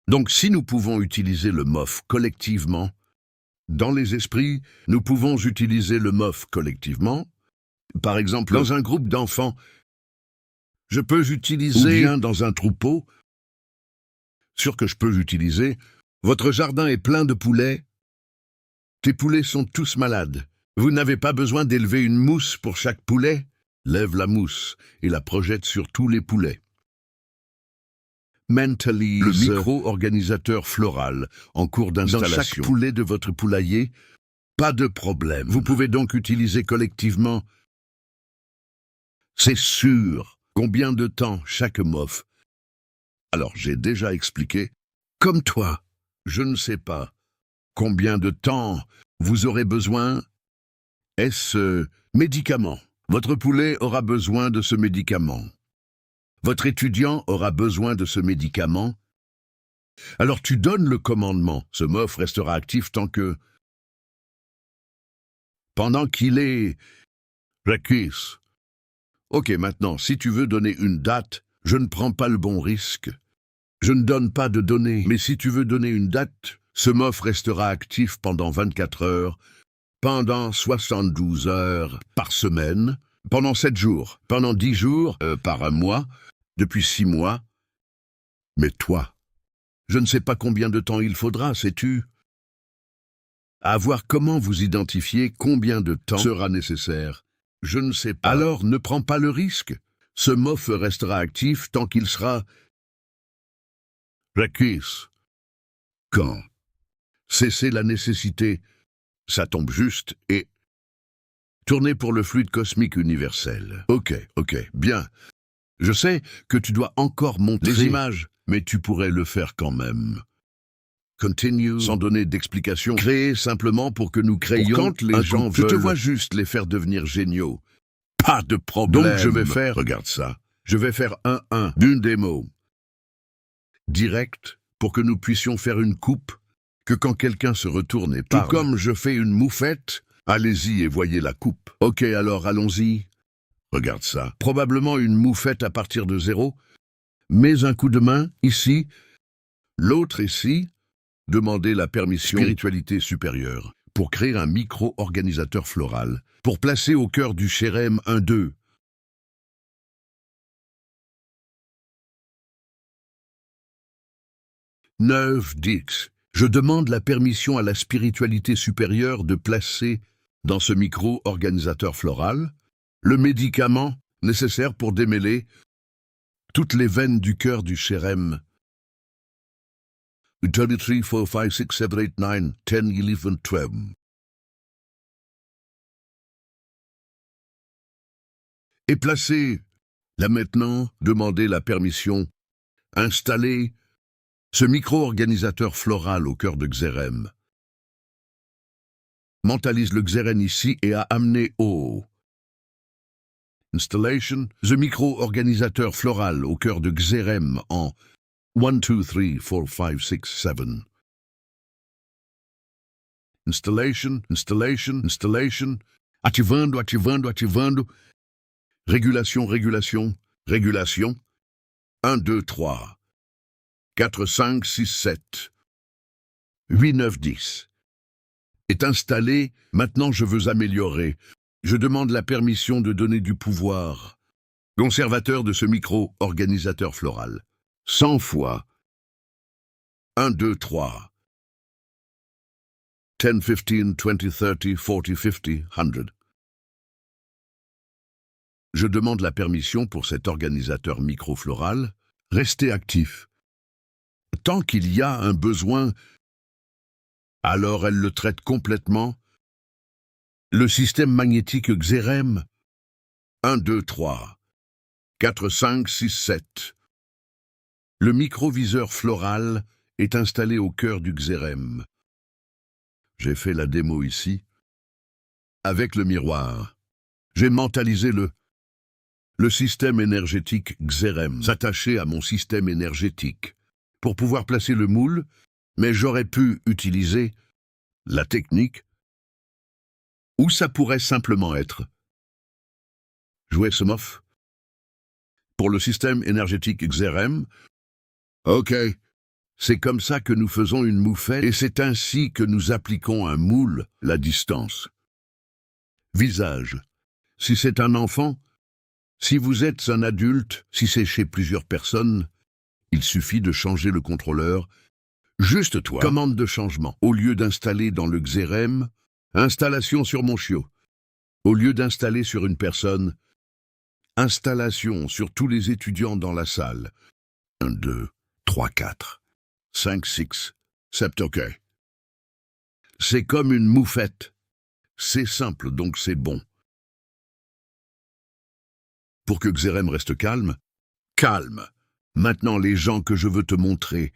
Donc si nous pouvons utiliser le MOF collectivement, dans les esprits, nous pouvons utiliser le MOF collectivement. Par exemple, dans un groupe d'enfants, je peux utiliser, ou bien dans un troupeau, sûr que je peux utiliser, votre jardin est plein de poulets, tes poulets sont tous malades, vous n'avez pas besoin d'élever une mousse pour chaque poulet, lève la mousse et la projette sur tous les poulets. Mentalise le micro-organisateur floral en cours d'installation. Dans chaque poulet de votre poulailler, pas de problème. Vous pouvez donc utiliser collectivement. C'est sûr. Combien de temps chaque MOF? Alors, j'ai déjà expliqué. Comme toi, je ne sais pas. Combien de temps vous aurez besoin? Est-ce médicament? Votre poulet aura besoin de ce médicament. Votre étudiant aura besoin de ce médicament. Alors tu donnes le commandement. Ce MOF restera actif pendant qu'il est requis. Ok, maintenant, si tu veux donner une date, je ne prends pas le bon risque. Je ne donne pas de données. Mais si tu veux donner une date, ce MOF restera actif pendant 24 heures, pendant 72 heures par semaine, pendant 7 jours, pendant 10 jours, par un mois, depuis 6 mois. Mais toi, je ne sais pas combien de temps il faudra, sais-tu? À voir comment vous identifiez combien de temps sera nécessaire. Je ne sais pas. Alors ne prends pas le risque. Ce MOF restera actif tant qu'il sera requis. Quand cesser la nécessité, ça tombe juste et tourner pour le fluide cosmique universel. Ok, bien. Je sais que tu dois encore montrer les images, mais tu pourrais le faire quand même. Continue, sans donner d'explication. Créer simplement pour que nous créions quand les gens veulent. Je te vois juste les faire devenir géniaux. Pas de problème. Donc je vais faire, regarde ça, je vais faire d'une démo. Direct, pour que nous puissions faire une coupe, que quand quelqu'un se retourne et parle. Tout comme je fais une moufette, allez-y et voyez la coupe. Ok, alors allons-y. Regarde ça. Probablement une moufette à partir de 0. Mais un coup de main, ici. L'autre ici. Demandez la permission spiritualité supérieure pour créer un micro-organisateur floral, pour placer au cœur du Shérem 1-2. Dix. Je demande la permission à la spiritualité supérieure de placer dans ce micro-organisateur floral le médicament nécessaire pour démêler toutes les veines du cœur du Shérem. 23, 4, 5, 6, 7, 8, 9, 10, 11, 12. Et placez, là maintenant, demandez la permission, installez ce micro-organisateur floral au cœur de Xérem. Mentalise le Xérem ici et à amener au Installation, the micro-organisateur floral au cœur de Xérem en 1, 2, 3, 4, 5, 6, 7. Installation. Ativando. Régulation. 1, 2, 3. 4, 5, 6, 7. 8, 9, 10. Est installé, maintenant je veux améliorer. Je demande la permission de donner du pouvoir. Conservateur de ce micro-organisateur floral. 100 fois. 1, 2, 3. 10, 15, 20, 30, 40, 50, 100. Je demande la permission pour cet organisateur microfloral. Restez actif. Tant qu'il y a un besoin, alors elle le traite complètement. Le système magnétique Xérem. 1, 2, 3. 4, 5, 6, 7. Le microviseur floral est installé au cœur du Xérem. J'ai fait la démo ici. Avec le miroir, j'ai mentalisé le système énergétique Xérem, s'attacher à mon système énergétique, pour pouvoir placer le moule, mais j'aurais pu utiliser la technique, ou ça pourrait simplement être jouer ce mof. Pour le système énergétique Xérem, ok, c'est comme ça que nous faisons une moufette, et c'est ainsi que nous appliquons un moule, la distance. Visage. Si c'est un enfant, si vous êtes un adulte, si c'est chez plusieurs personnes, il suffit de changer le contrôleur. Juste toi. Commande de changement. Au lieu d'installer dans le Xérem, installation sur mon chiot. Au lieu d'installer sur une personne, installation sur tous les étudiants dans la salle. 1, 2, 3, 4, 5, 6, 7, ok. C'est comme une moufette. C'est simple, donc c'est bon. Pour que Xérem reste calme, calme. Maintenant, les gens que je veux te montrer.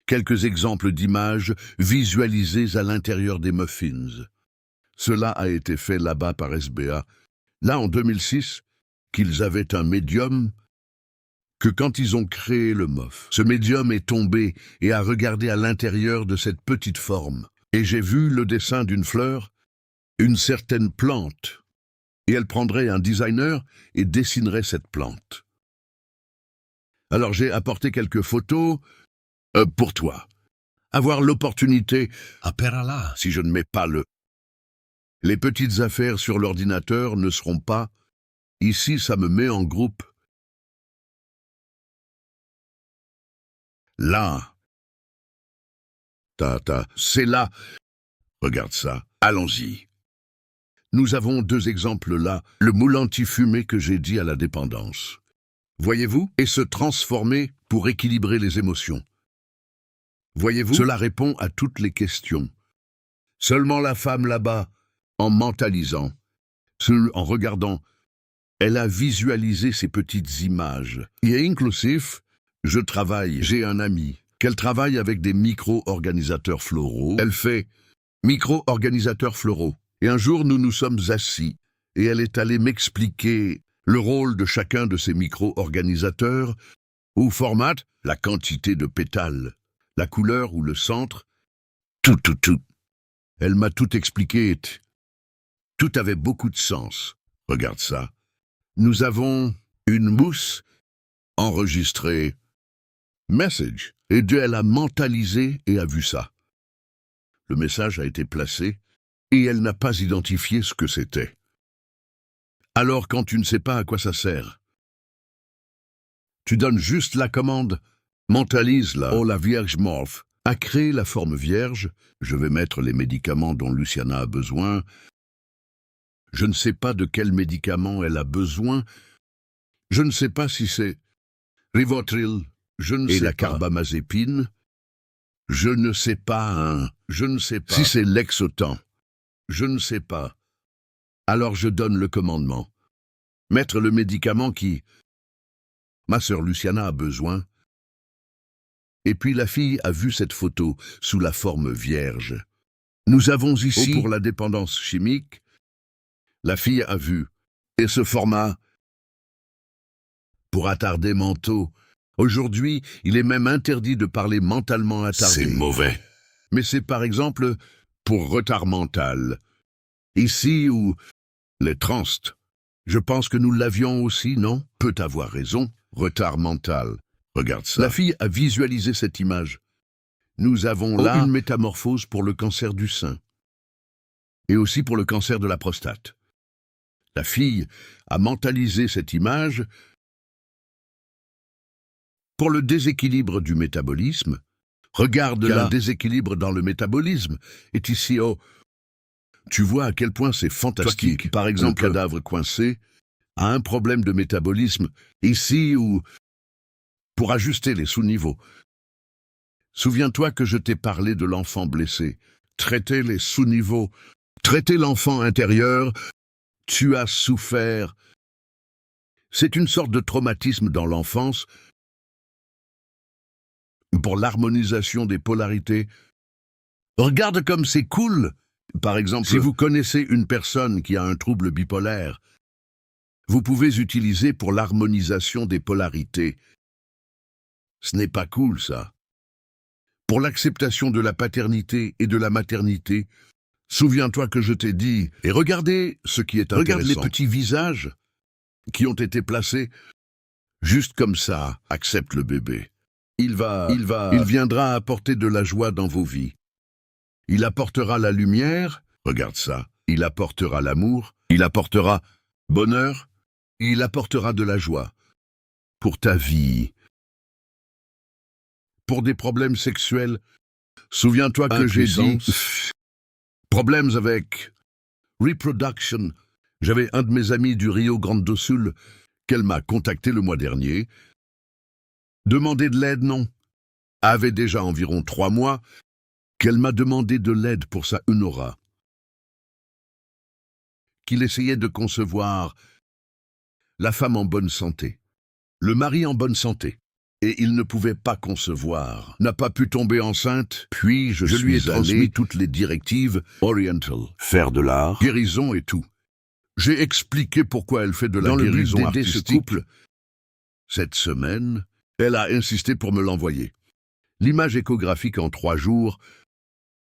Quelques exemples d'images visualisées à l'intérieur des muffins. Cela a été fait là-bas par SBA, là en 2006, qu'ils avaient un médium, que quand ils ont créé le MOF, ce médium est tombé et a regardé à l'intérieur de cette petite forme. Et j'ai vu le dessin d'une fleur, une certaine plante, et elle prendrait un designer et dessinerait cette plante. Alors j'ai apporté quelques photos pour toi. Avoir l'opportunité, Aperala. si je ne mets pas les petites affaires sur l'ordinateur ne seront pas, ici ça me met en groupe. Là. C'est là. Regarde ça. Allons-y. Nous avons 2 exemples là. Le moule anti-fumée que j'ai dit à la dépendance. Voyez-vous? Et se transformer pour équilibrer les émotions. Voyez-vous? Cela répond à toutes les questions. Seulement la femme là-bas, en mentalisant, en regardant, elle a visualisé ces petites images. Et inclusif, j'ai un ami, qu'elle travaille avec des micro-organisateurs floraux. Elle fait micro-organisateurs floraux. Et un jour, nous nous sommes assis, et elle est allée m'expliquer le rôle de chacun de ces micro-organisateurs, ou format, la quantité de pétales, la couleur ou le centre, tout. Elle m'a tout expliqué et tout avait beaucoup de sens. Regarde ça. Nous avons une mousse enregistrée, message, et elle a mentalisé et a vu ça. Le message a été placé, et elle n'a pas identifié ce que c'était. Alors quand tu ne sais pas à quoi ça sert, tu donnes juste la commande, mentalise là, oh la Vierge morphe, a créé la forme vierge, je vais mettre les médicaments dont Luciana a besoin, je ne sais pas de quel médicament elle a besoin, je ne sais pas si c'est Rivotril, je ne sais pas, la carbamazépine, je ne sais pas si c'est Lexotan, je ne sais pas. Alors je donne le commandement. Mettre le médicament qui ma sœur Luciana a besoin. Et puis la fille a vu cette photo sous la forme vierge. Nous avons ici, pour la dépendance chimique, la fille a vu. Et ce format, pour attardés mentaux, aujourd'hui, il est même interdit de parler mentalement attardé. C'est mauvais. Mais c'est par exemple pour retard mental. Ici où les transtes, je pense que nous l'avions aussi, non? Peut avoir raison, retard mental. Regarde ça. La fille a visualisé cette image. Nous avons là une métamorphose pour le cancer du sein. Et aussi pour le cancer de la prostate. La fille a mentalisé cette image pour le déséquilibre du métabolisme. Regarde là, un déséquilibre dans le métabolisme est ici. Oh, tu vois à quel point c'est fantastique. Par exemple, un cadavre coincé a un problème de métabolisme ici ou pour ajuster les sous-niveaux. Souviens-toi que je t'ai parlé de l'enfant blessé. Traiter les sous-niveaux, traiter l'enfant intérieur, tu as souffert. C'est une sorte de traumatisme dans l'enfance. pour l'harmonisation des polarités. Regarde comme c'est cool. Par exemple, si vous connaissez une personne qui a un trouble bipolaire, vous pouvez utiliser pour l'harmonisation des polarités. Ce n'est pas cool, ça. Pour l'acceptation de la paternité et de la maternité, souviens-toi que je t'ai dit, et regardez ce qui est intéressant. Regarde les petits visages qui ont été placés. Juste comme ça, accepte le bébé. Il viendra apporter de la joie dans vos vies. Il apportera la lumière, regarde ça. Il apportera l'amour, il apportera bonheur, il apportera de la joie pour ta vie. Pour des problèmes sexuels, souviens-toi que j'ai dit problèmes avec reproduction. J'avais un de mes amis du Rio Grande do Sul qu'elle m'a contacté le mois dernier. Demandé de l'aide, non. Avait déjà environ 3 mois qu'elle m'a demandé de l'aide pour sa Unora. Qu'il essayait de concevoir la femme en bonne santé, le mari en bonne santé. Et il ne pouvait pas concevoir, n'a pas pu tomber enceinte, puis je lui ai transmis toutes les directives, Oriental, faire de l'art, guérison et tout. J'ai expliqué pourquoi elle fait de la guérison artistique. Ce couple. Cette semaine, elle a insisté pour me l'envoyer. L'image échographique en 3 jours,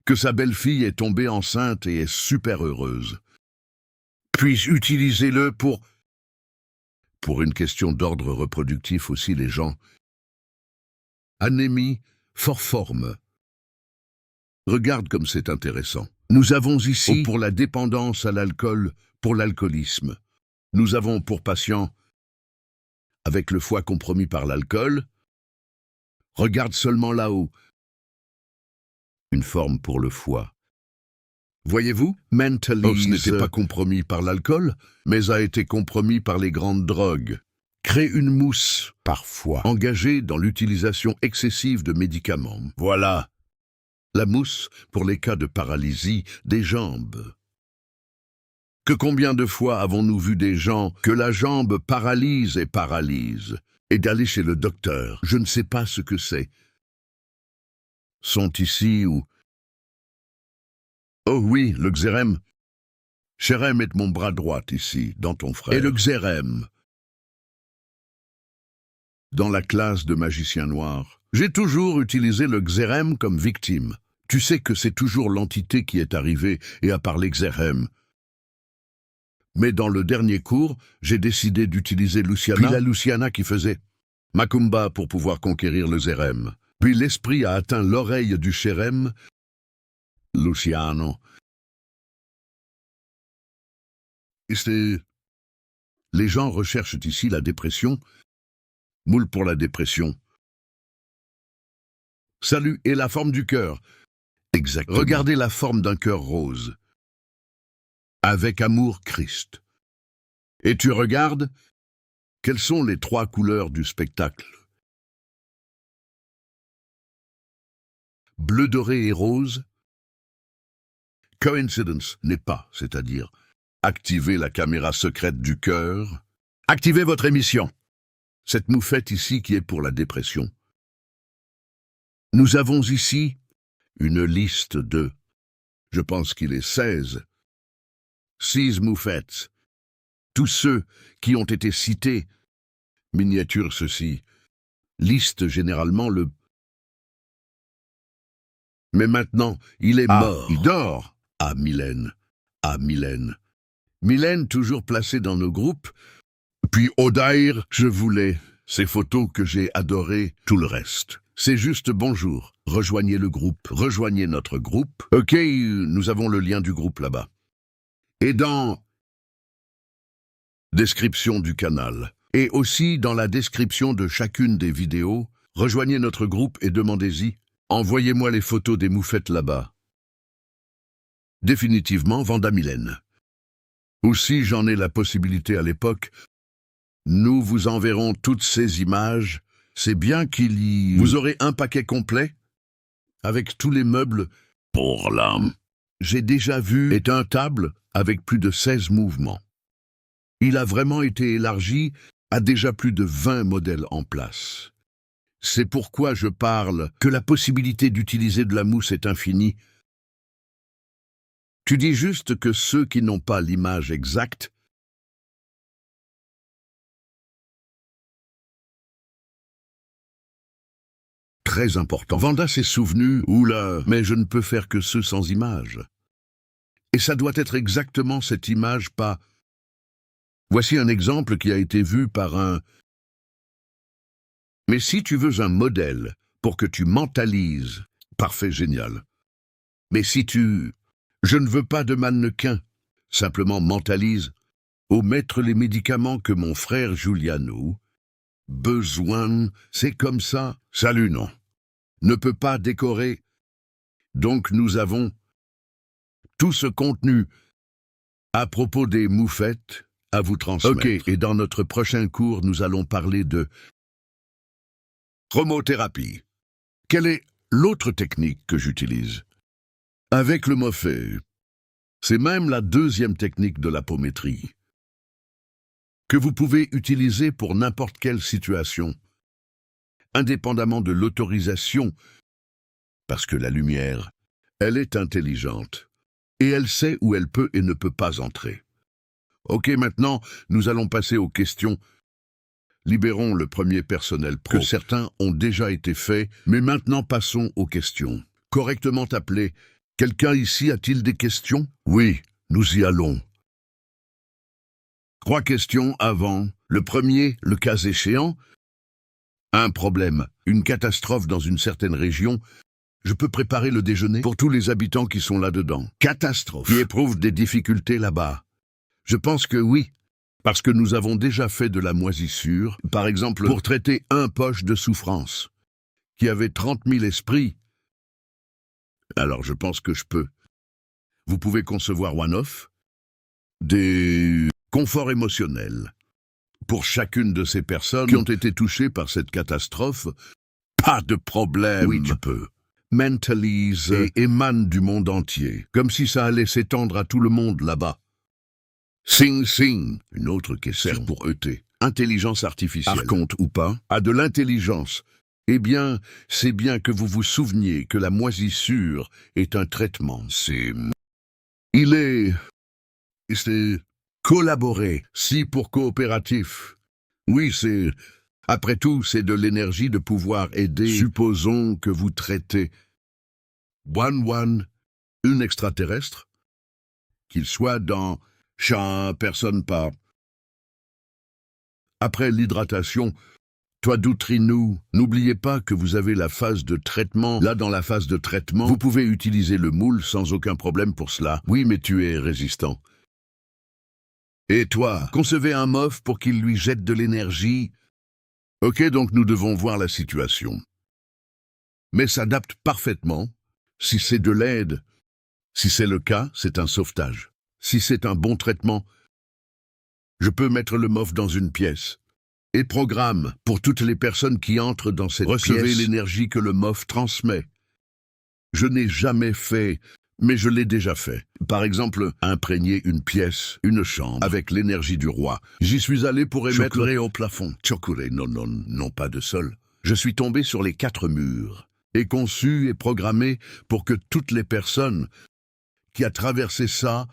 que sa belle-fille est tombée enceinte et est super heureuse. Puis utilisez-le pour une question d'ordre reproductif aussi, les gens. Anémie, forme. Regarde comme c'est intéressant. Nous avons ici, pour la dépendance à l'alcool, pour l'alcoolisme. Nous avons pour patient, avec le foie compromis par l'alcool. Regarde seulement là-haut. Une forme pour le foie. Voyez-vous, ce n'était pas compromis par l'alcool, mais a été compromis par les grandes drogues. Crée une mousse, parfois, engagée dans l'utilisation excessive de médicaments. Voilà. La mousse pour les cas de paralysie des jambes. Que combien de fois avons-nous vu des gens que la jambe paralyse et d'aller chez le docteur, je ne sais pas ce que c'est. Sont ici ou... Oh oui, le xérème. Chérème est mon bras droit ici, dans ton frère. Et le xérème. Dans la classe de magicien noir, j'ai toujours utilisé le xérème comme victime. Tu sais que c'est toujours l'entité qui est arrivée et a parlé xérème. Mais dans le dernier cours, j'ai décidé d'utiliser Luciana. Puis la Luciana qui faisait Macumba pour pouvoir conquérir le xérème. Puis l'esprit a atteint l'oreille du chérème, Luciano. Et les gens recherchent ici la dépression. Moule pour la dépression. Salut, et la forme du cœur. Exactement. Regardez la forme d'un cœur rose. Avec amour Christ. Et tu regardes, quelles sont les 3 couleurs du spectacle? Bleu doré et rose. Coincidence n'est pas, c'est-à-dire activez la caméra secrète du cœur. Activez votre émission. Cette moufette ici qui est pour la dépression. Nous avons ici une liste de, je pense qu'il est 16 moufettes. Tous ceux qui ont été cités, miniature ceci, liste généralement le... Mais maintenant, il est mort. Il dort. Ah, Mylène. Ah, Mylène. Mylène toujours placée dans nos groupes. Puis Odair, je voulais. Ces photos que j'ai adorées, tout le reste. C'est juste bonjour. Rejoignez le groupe. Rejoignez notre groupe. Ok, nous avons le lien du groupe là-bas. Et dans... description du canal. Et aussi dans la description de chacune des vidéos, rejoignez notre groupe et demandez-y. Envoyez-moi les photos des moufettes là-bas. Définitivement, Vanda Mylène. Aussi, j'en ai la possibilité à l'époque. Nous vous enverrons toutes ces images. C'est bien qu'il y... Vous aurez un paquet complet, avec tous les meubles, pour l'âme. J'ai déjà vu est un table avec plus de 16 mouvements. Il a vraiment été élargi à déjà plus de 20 modèles en place. C'est pourquoi je parle que la possibilité d'utiliser de la mousse est infinie. Tu dis juste que ceux qui n'ont pas l'image exacte très important. Vanda s'est souvenu, oula, mais je ne peux faire que ceux sans image. Et ça doit être exactement cette image, pas... Voici un exemple qui a été vu par un... Mais si tu veux un modèle pour que tu mentalises, parfait, génial. Mais si tu... Je ne veux pas de mannequin, simplement mentalise. Au mettre les médicaments que mon frère Giuliano... Besoin, c'est comme ça. Salut, non. Ne peut pas décorer. Donc nous avons tout ce contenu à propos des moufettes à vous transmettre. Ok, et dans notre prochain cours, nous allons parler de chromothérapie. Quelle est l'autre technique que j'utilise? Avec le Morphée. C'est même la deuxième technique de l'apométrie que vous pouvez utiliser pour n'importe quelle situation, indépendamment de l'autorisation, parce que la lumière, elle est intelligente, et elle sait où elle peut et ne peut pas entrer. Ok, maintenant, nous allons passer aux questions. Libérons le premier personnel pro, que certains ont déjà été faits, mais maintenant passons aux questions. Correctement appelées, quelqu'un ici a-t-il des questions? Oui, nous y allons. 3 questions avant. Le premier, le cas échéant. Un problème, une catastrophe dans une certaine région. Je peux préparer le déjeuner pour tous les habitants qui sont là-dedans. Catastrophe. Qui éprouvent des difficultés là-bas. Je pense que oui, parce que nous avons déjà fait de la moisissure, par exemple pour traiter un poche de souffrance, qui avait 30 000 esprits. Alors je pense que je peux. Vous pouvez concevoir one-off, des conforts émotionnels. Pour chacune de ces personnes qui ont été touchées par cette catastrophe, pas de problème. Oui, tu peux. Mentalise et émane du monde entier, comme si ça allait s'étendre à tout le monde là-bas. Sing Sing, une autre question. Sert pour ET. Intelligence artificielle. Archonte ou pas, a de l'intelligence. Eh bien, c'est bien que vous vous souveniez que la moisissure est un traitement. C'est collaborer, si pour coopératif. Oui, c'est... Après tout, c'est de l'énergie de pouvoir aider. Supposons que vous traitez une extraterrestre, qu'il soit dans personne pas. Après l'hydratation, toi d'Outrinou, n'oubliez pas que vous avez la phase de traitement. Là, dans la phase de traitement, vous pouvez utiliser le moule sans aucun problème pour cela. Oui, mais tu es résistant. Et toi, concevez un mof pour qu'il lui jette de l'énergie. Ok, donc nous devons voir la situation. Mais s'adapte parfaitement. Si c'est de l'aide, si c'est le cas, c'est un sauvetage. Si c'est un bon traitement, je peux mettre le mof dans une pièce. Et programme pour toutes les personnes qui entrent dans cette pièce. Recevez l'énergie que le mof transmet. Je n'ai jamais fait, mais je l'ai déjà fait. Par exemple, imprégner une pièce, une chambre, avec l'énergie du roi. J'y suis allé pour émettre au plafond. Chokuré, non, pas de sol. Je suis tombé sur les 4 murs, et conçu et programmé pour que toutes les personnes qui a traversé ça,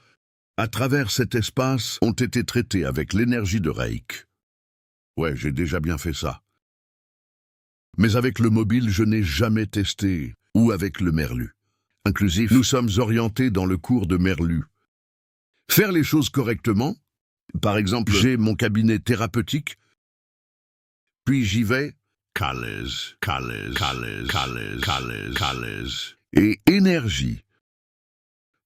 à travers cet espace, ont été traitées avec l'énergie de Reik. Ouais, j'ai déjà bien fait ça. Mais avec le mobile, je n'ai jamais testé, ou avec le Merlu. Inclusif, nous sommes orientés dans le cours de Merlu. Faire les choses correctement, par exemple, j'ai mon cabinet thérapeutique, puis j'y vais, calaise, et énergie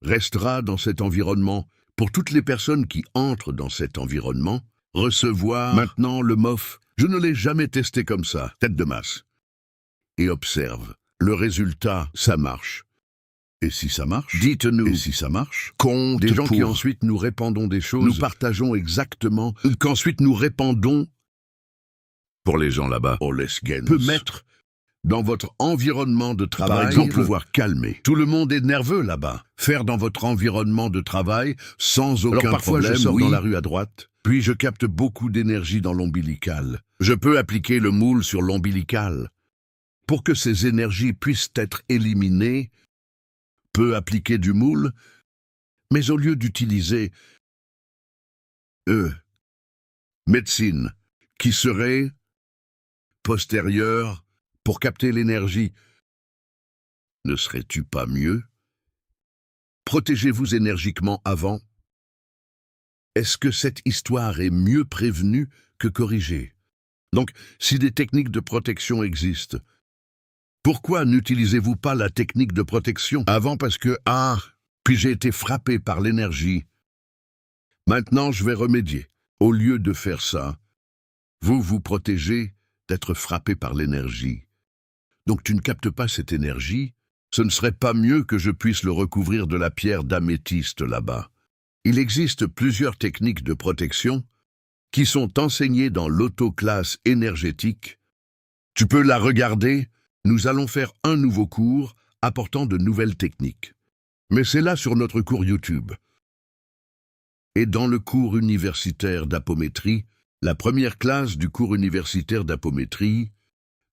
restera dans cet environnement pour toutes les personnes qui entrent dans cet environnement. Recevoir maintenant le mof, je ne l'ai jamais testé comme ça, tête de masse. Et observe, le résultat, ça marche. Et si ça marche? Dites-nous. Et si ça marche? Compte des gens qui ensuite nous répandons des choses. Nous partageons exactement. Qu'ensuite nous répandons. Pour les gens là-bas, peut mettre dans votre environnement de travail. Par exemple, pouvoir calmer. Tout le monde est nerveux là-bas. Faire dans votre environnement de travail sans aucun parfois, problème. Je sors dans la rue à droite. Puis je capte beaucoup d'énergie dans l'ombilical. Je peux appliquer le moule sur l'ombilical. Pour que ces énergies puissent être éliminées, peut appliquer du moule, mais au lieu d'utiliser médecine, qui serait postérieure pour capter l'énergie, ne serais-tu pas mieux? Protégez-vous énergiquement avant. Est-ce que cette histoire est mieux prévenue que corrigée? Donc, si des techniques de protection existent, pourquoi n'utilisez-vous pas la technique de protection avant? Parce que, puis j'ai été frappé par l'énergie. Maintenant, je vais remédier. Au lieu de faire ça, vous vous protégez d'être frappé par l'énergie. Donc tu ne captes pas cette énergie. Ce ne serait pas mieux que je puisse le recouvrir de la pierre d'améthyste là-bas. Il existe plusieurs techniques de protection qui sont enseignées dans l'autoclasse énergétique. Tu peux la regarder. Nous allons faire un nouveau cours apportant de nouvelles techniques. Mais c'est là sur notre cours YouTube. Et dans le cours universitaire d'apométrie, la première classe du cours universitaire d'apométrie,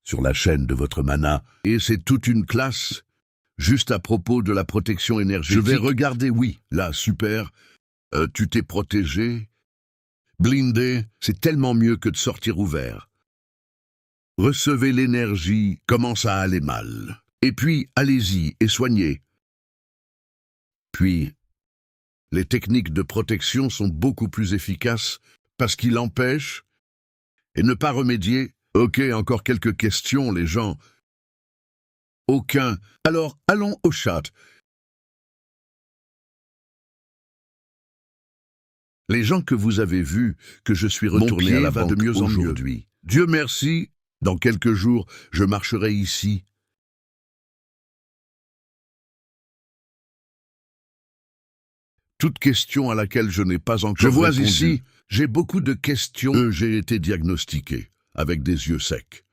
sur la chaîne de votre mana, et c'est toute une classe, juste à propos de la protection énergétique. Je vais regarder, oui, là, super, tu t'es protégé, blindé, c'est tellement mieux que de sortir ouvert. Recevez l'énergie, comment ça allait mal. Et puis, allez-y et soignez. Puis, les techniques de protection sont beaucoup plus efficaces parce qu'ils empêchent et ne pas remédier. Ok, encore quelques questions, les gens. Aucun. Alors, allons au chat. Les gens que vous avez vus, que je suis retourné à la banque de mieux en mieux. Dieu merci, dans quelques jours, je marcherai ici. Toute question à laquelle je n'ai pas encore répondu. Je vois ici, j'ai beaucoup de questions. J'ai été diagnostiqué, avec des yeux secs.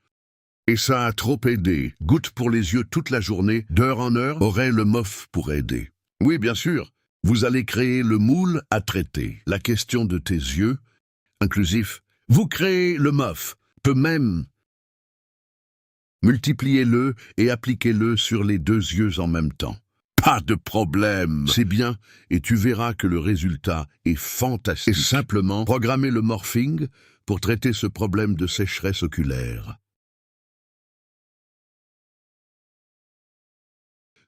Et ça a trop aidé. Goutte pour les yeux toute la journée, d'heure en heure, aurait le MOF pour aider. Oui, bien sûr. Vous allez créer le moule à traiter. La question de tes yeux, inclusif. Vous créez le MOF, peut même. Multipliez-le et appliquez-le sur les deux yeux en même temps. Pas de problème. C'est bien, et tu verras que le résultat est fantastique. Et simplement, programmez le morphing pour traiter ce problème de sécheresse oculaire.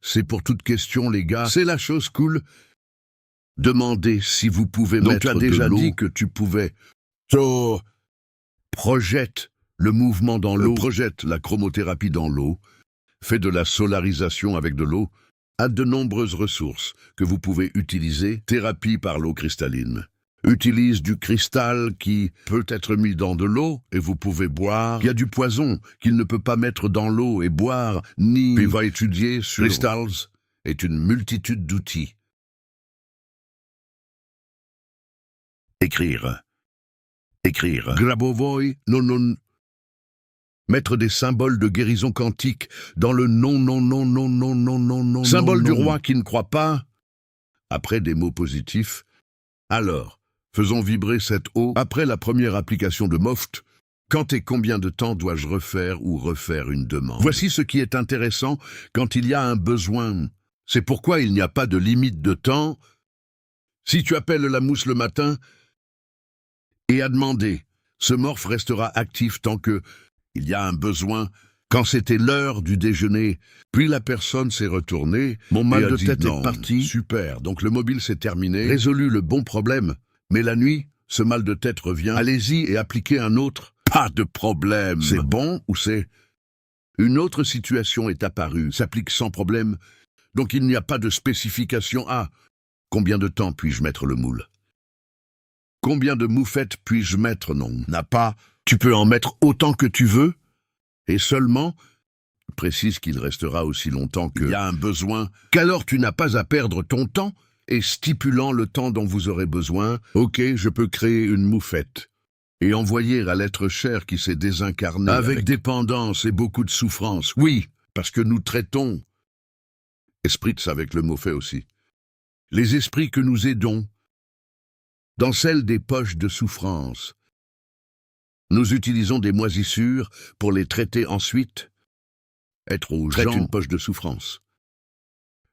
C'est pour toute question, les gars. C'est la chose cool. Demandez si vous pouvez mettre de l'eau. Donc tu as déjà dit que tu pouvais. Projette le mouvement dans l'eau. Projette la chromothérapie dans l'eau. Fait de la solarisation avec de l'eau. A de nombreuses ressources que vous pouvez utiliser. Thérapie par l'eau cristalline. Utilise du cristal qui peut être mis dans de l'eau et vous pouvez boire. Il y a du poison qu'il ne peut pas mettre dans l'eau et boire, ni... Puis va étudier sur... Crystals est une multitude d'outils. Écrire. Grabovoi, non. Mettre des symboles de guérison quantique dans le non. Symbole du roi qui ne croit pas. Après des mots positifs. Alors, faisons vibrer cette eau. Après la première application de Moft, quand et combien de temps dois-je refaire une demande? Voici ce qui est intéressant quand il y a un besoin. C'est pourquoi il n'y a pas de limite de temps. Si tu appelles la mousse le matin et à demander, ce morphe restera actif tant que il y a un besoin. Quand c'était l'heure du déjeuner, puis la personne s'est retournée, mon mal de tête est parti. Super, donc le mobile s'est terminé, résolu le bon problème. Mais la nuit, ce mal de tête revient. Allez-y et appliquez un autre. Pas de problème. C'est bon ou c'est... Une autre situation est apparue, s'applique sans problème. Donc il n'y a pas de spécification. Combien de temps puis-je mettre le moule? Combien de moufettes puis-je mettre? Non, n'a pas. Tu peux en mettre autant que tu veux. Et seulement, précise qu'il restera aussi longtemps qu'il y a un besoin, qu'alors tu n'as pas à perdre ton temps, et stipulant le temps dont vous aurez besoin, ok, je peux créer une moufette, et envoyer à l'être cher qui s'est désincarné avec dépendance et beaucoup de souffrance. Oui, parce que nous traitons, esprits avec le mot fait aussi, les esprits que nous aidons, dans celle des poches de souffrance. Nous utilisons des moisissures pour les traiter ensuite. être aux traite gens une poche de souffrance.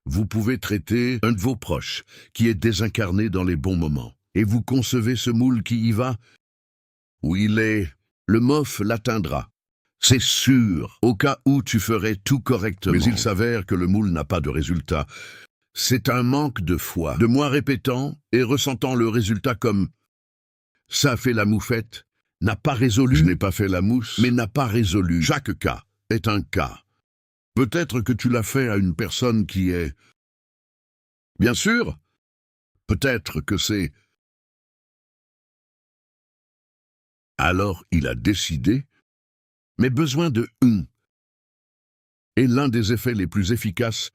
Vous pouvez traiter un de vos proches qui est désincarné dans les bons moments. Et vous concevez ce moule qui y va, où il est, le MOF l'atteindra. C'est sûr, au cas où tu ferais tout correctement. Mais il s'avère que le moule n'a pas de résultat. C'est un manque de foi, de moi répétant et ressentant le résultat comme « ça fait la moufette », n'a pas résolu. Je n'ai pas fait la mousse, mais n'a pas résolu. Chaque cas est un cas. Peut-être que tu l'as fait à une personne qui est... Bien sûr, peut-être que c'est... Alors il a décidé, mais besoin de Et l'un des effets les plus efficaces,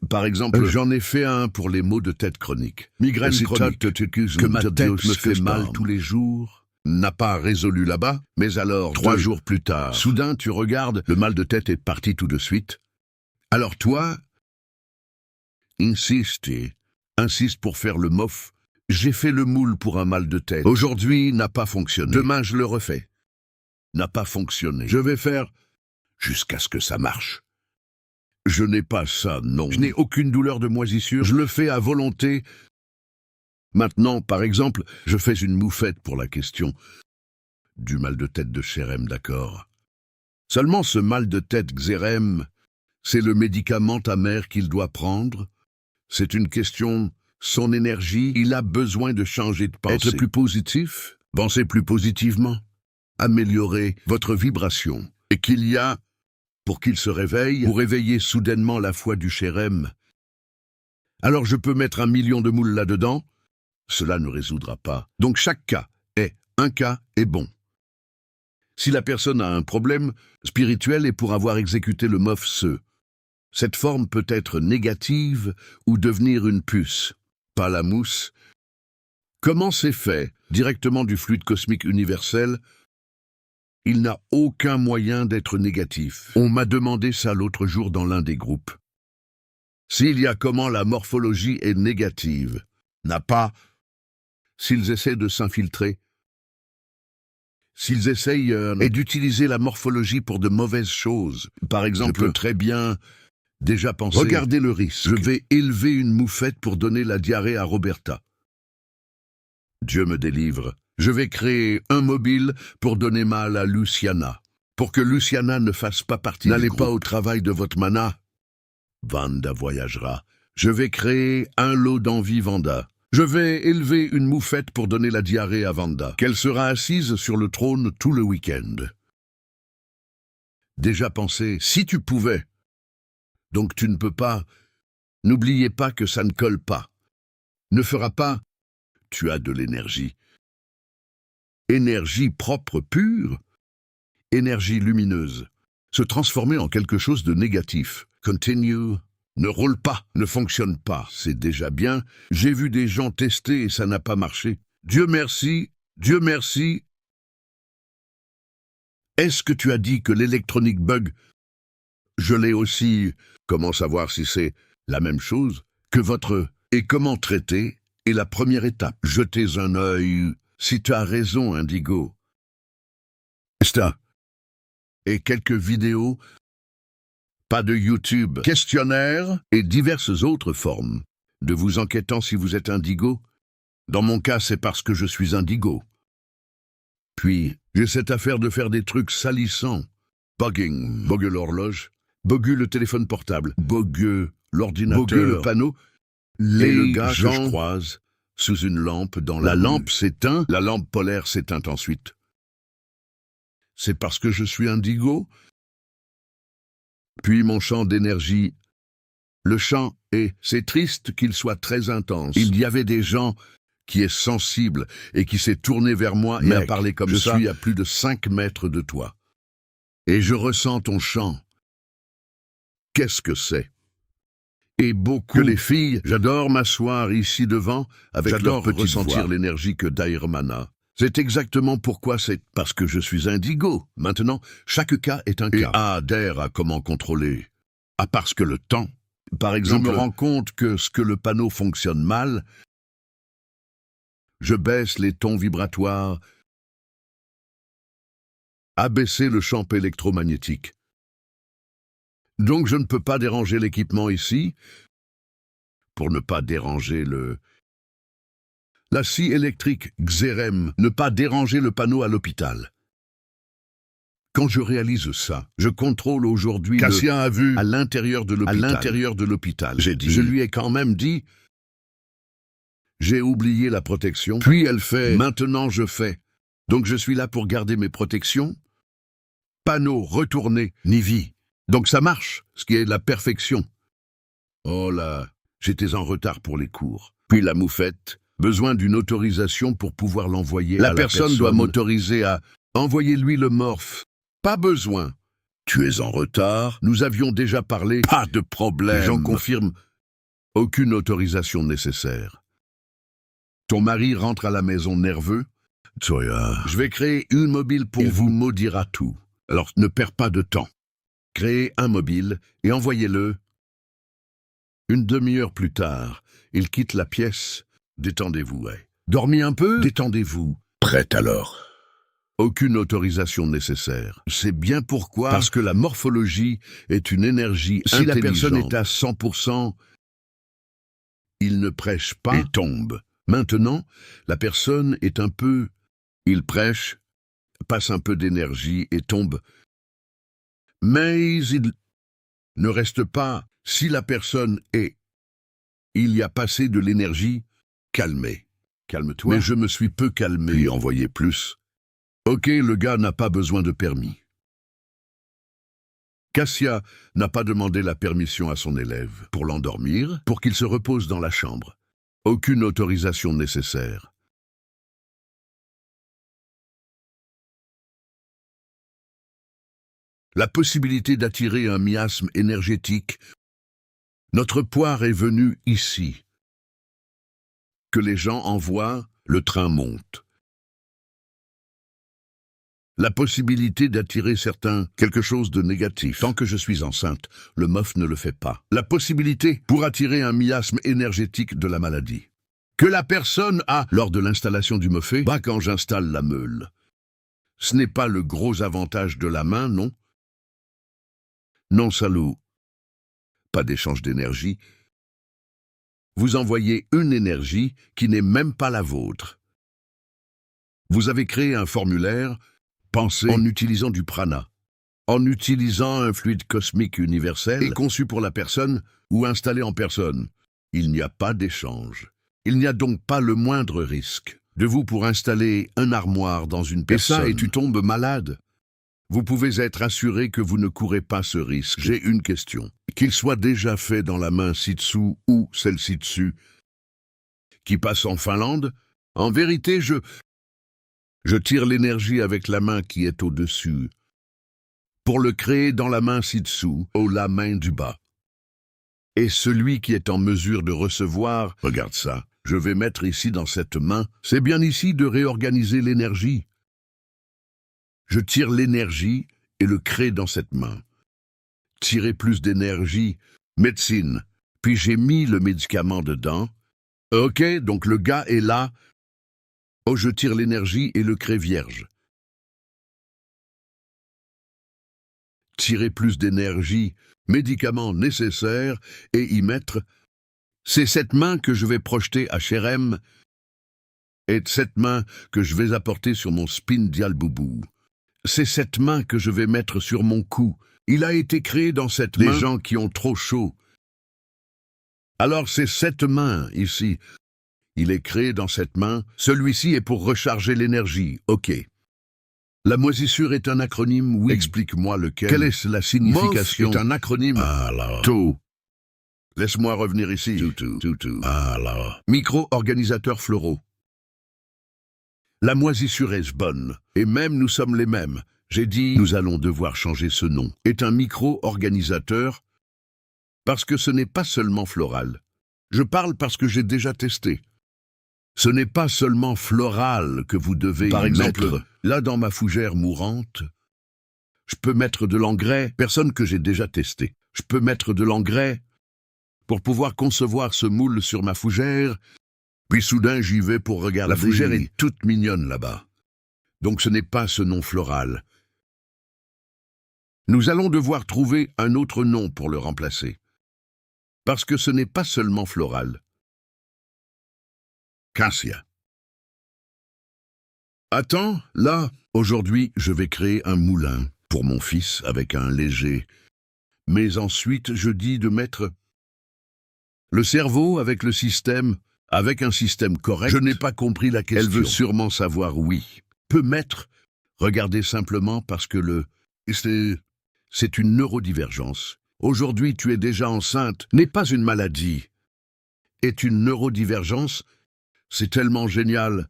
par exemple, j'en ai fait un pour les maux de tête chroniques. Migraine chronique, que ma tête me fait mal tous les jours, n'a pas résolu là-bas, mais alors, 3 jours plus tard, soudain tu regardes, le mal de tête est parti tout de suite. Alors toi, insiste pour faire le MOF. J'ai fait le moule pour un mal de tête. Aujourd'hui, n'a pas fonctionné. Demain, je le refais. N'a pas fonctionné. Je vais faire jusqu'à ce que ça marche. Je n'ai pas ça, non. Je n'ai aucune douleur de moisissure. Je le fais à volonté. Maintenant, par exemple, je fais une moufette pour la question du mal de tête de Xérem, d'accord. Seulement ce mal de tête Xérem, c'est le médicament amer qu'il doit prendre. C'est une question... Son énergie, il a besoin de changer de pensée. Être plus positif, penser plus positivement, améliorer votre vibration. Et qu'il y a, pour qu'il se réveille, pour réveiller soudainement la foi du Xérem. Alors je peux mettre 1 million de moules là-dedans, cela ne résoudra pas. Donc chaque cas est bon. Si la personne a un problème spirituel et pour avoir exécuté le MOF cette forme peut être négative ou devenir une puce. Pas la mousse. Comment c'est fait? Directement du fluide cosmique universel. Il n'a aucun moyen d'être négatif. On m'a demandé ça l'autre jour dans l'un des groupes. S'il y a comment la morphologie est négative, n'a pas... S'ils essaient de s'infiltrer, s'ils essayent et d'utiliser la morphologie pour de mauvaises choses, par exemple, je peux très bien... Déjà pensé, regardez le risque. Je vais élever une moufette pour donner la diarrhée à Roberta. Dieu me délivre. Je vais créer un mobile pour donner mal à Luciana. Pour que Luciana ne fasse pas partie du groupe. N'allez pas au travail de votre mana. Vanda voyagera. Je vais créer un lot d'envie Vanda. Je vais élever une moufette pour donner la diarrhée à Vanda. Qu'elle sera assise sur le trône tout le week-end. Déjà pensé, si tu pouvais... Donc tu ne peux pas. N'oubliez pas que ça ne colle pas. Ne fera pas. Tu as de l'énergie. Énergie propre, pure. Énergie lumineuse. Se transformer en quelque chose de négatif. Continue. Ne roule pas, ne fonctionne pas. C'est déjà bien. J'ai vu des gens tester et ça n'a pas marché. Dieu merci. Dieu merci. Est-ce que tu as dit que l'électronique bug? Je l'ai aussi... Comment savoir si c'est la même chose que votre... Et comment traiter est la première étape. Jetez un œil, si tu as raison, Indigo. Et quelques vidéos, pas de YouTube, questionnaire et diverses autres formes de vous enquêtant si vous êtes Indigo. Dans mon cas, c'est parce que je suis Indigo. Puis, j'ai cette affaire de faire des trucs salissants. Bugging, bugger l'horloge. Bogu le téléphone portable, Bogu l'ordinateur, Bogu le panneau, et le gars que je croise sous une lampe dans la lampe s'éteint, la lampe polaire s'éteint ensuite. C'est parce que je suis Indigo. Puis mon champ d'énergie, le champ c'est triste qu'il soit très intense. Il y avait des gens qui est sensible et qui s'est tourné vers moi et a parlé comme ça. Je suis à plus de 5 mètres de toi. Et je ressens ton champ. Qu'est-ce que c'est? Et beaucoup que les filles, j'adore m'asseoir ici devant avec leur petite ressentir l'énergie que Dairmana. C'est exactement pourquoi c'est parce que je suis Indigo. Maintenant, chaque cas est un cas. Adhère à comment contrôler. Ah, parce que le temps. Par exemple, je me rends compte que ce que le panneau fonctionne mal, je baisse les tons vibratoires, abaisser le champ électromagnétique. Donc je ne peux pas déranger l'équipement ici, pour ne pas déranger la scie électrique Xerem, ne pas déranger le panneau à l'hôpital. Quand je réalise ça, je contrôle aujourd'hui Cassia a vu à l'intérieur de l'hôpital. J'ai dit. Je lui ai quand même dit, j'ai oublié la protection. Puis elle fait, maintenant je fais. Donc je suis là pour garder mes protections. Panneau retourné, ni vie. Donc ça marche, ce qui est la perfection. Oh là, j'étais en retard pour les cours. Puis la moufette, besoin d'une autorisation pour pouvoir l'envoyer. La personne doit m'autoriser à envoyer-lui le morph. Pas besoin. Tu es en retard. Nous avions déjà parlé. Pas de problème. J'en confirme. Aucune autorisation nécessaire. Ton mari rentre à la maison nerveux. Tsoya. Je vais créer une mobile pour vous maudira tout. Alors ne perds pas de temps. Créez un mobile et envoyez-le. Une demi-heure plus tard, il quitte la pièce. Détendez-vous, ouais. Dormis un peu? Détendez-vous. Prête alors. Aucune autorisation nécessaire. C'est bien pourquoi. Parce que la morphologie est une énergie intelligente. Si la personne est à 100%, il ne prêche pas et tombe. Maintenant, la personne est un peu... Il prêche, passe un peu d'énergie et tombe. Mais il ne reste pas. Si la personne est... Il y a passé de l'énergie, calmez. Calme-toi. Mais je me suis peu calmé. Puis envoyé plus. Ok, le gars n'a pas besoin de permis. Cassia n'a pas demandé la permission à son élève pour l'endormir, pour qu'il se repose dans la chambre. Aucune autorisation nécessaire. La possibilité d'attirer un miasme énergétique. Notre poire est venue ici. Que les gens envoient, le train monte. La possibilité d'attirer quelque chose de négatif. Tant que je suis enceinte, le MOF ne le fait pas. La possibilité pour attirer un miasme énergétique de la maladie. Que la personne a lors de l'installation du MOFé, pas quand j'installe la meule. Ce n'est pas le gros avantage de la main, non? Non, salaud. Pas d'échange d'énergie. Vous envoyez une énergie qui n'est même pas la vôtre. Vous avez créé un formulaire. Pensez en utilisant du prana, en utilisant un fluide cosmique universel et conçu pour la personne ou installé en personne. Il n'y a pas d'échange. Il n'y a donc pas le moindre risque de vous pour installer un armoire dans une personne. Et tu tombes malade. Vous pouvez être assuré que vous ne courez pas ce risque. J'ai une question. Qu'il soit déjà fait dans la main ci-dessous ou celle-ci dessus, qui passe en Finlande, en vérité, je tire l'énergie avec la main qui est au-dessus, pour le créer dans la main ci-dessous, ou la main du bas. Et celui qui est en mesure de recevoir, regarde ça, je vais mettre ici dans cette main, c'est bien ici de réorganiser l'énergie. Je tire l'énergie et le crée dans cette main. Tirer plus d'énergie, médecine, puis j'ai mis le médicament dedans. Ok, donc le gars est là. Oh, je tire l'énergie et le crée vierge. Tirer plus d'énergie, médicaments nécessaires, et y mettre. C'est cette main que je vais projeter à Cherem, et cette main que je vais apporter sur mon spin dialboubou. C'est cette main que je vais mettre sur mon cou. Il a été créé dans cette main. Les gens qui ont trop chaud. Alors c'est cette main, ici. Il est créé dans cette main. Celui-ci est pour recharger l'énergie. Ok. La moisissure est un acronyme, oui. Explique-moi lequel. Quelle est la signification? C'est un acronyme. Alors. Tout. Laisse-moi revenir ici. Tout. Alors. Micro-organisateurs floraux. La moisissure est bonne. Et même nous sommes les mêmes. J'ai dit, nous allons devoir changer ce nom. Est un micro-organisateur parce que ce n'est pas seulement floral. Je parle parce que j'ai déjà testé. Ce n'est pas seulement floral que vous devez Par y exemple, mettre. Là, dans ma fougère mourante, je peux mettre de l'engrais, personne que j'ai déjà testé. Je peux mettre de l'engrais pour pouvoir concevoir ce moule sur ma fougère, puis soudain j'y vais pour regarder. La fougère est toute mignonne là-bas. Donc ce n'est pas ce nom floral. Nous allons devoir trouver un autre nom pour le remplacer. Parce que ce n'est pas seulement floral. Cassia. Attends, là, aujourd'hui, je vais créer un moulin pour mon fils avec un léger. Mais ensuite, je dis de mettre le cerveau avec le système, avec un système correct. Je n'ai pas compris la question. Elle veut sûrement savoir oui. Peut mettre, regardez simplement parce que c'est une neurodivergence. Aujourd'hui, tu es déjà enceinte, n'est pas une maladie. Est une neurodivergence, c'est tellement génial.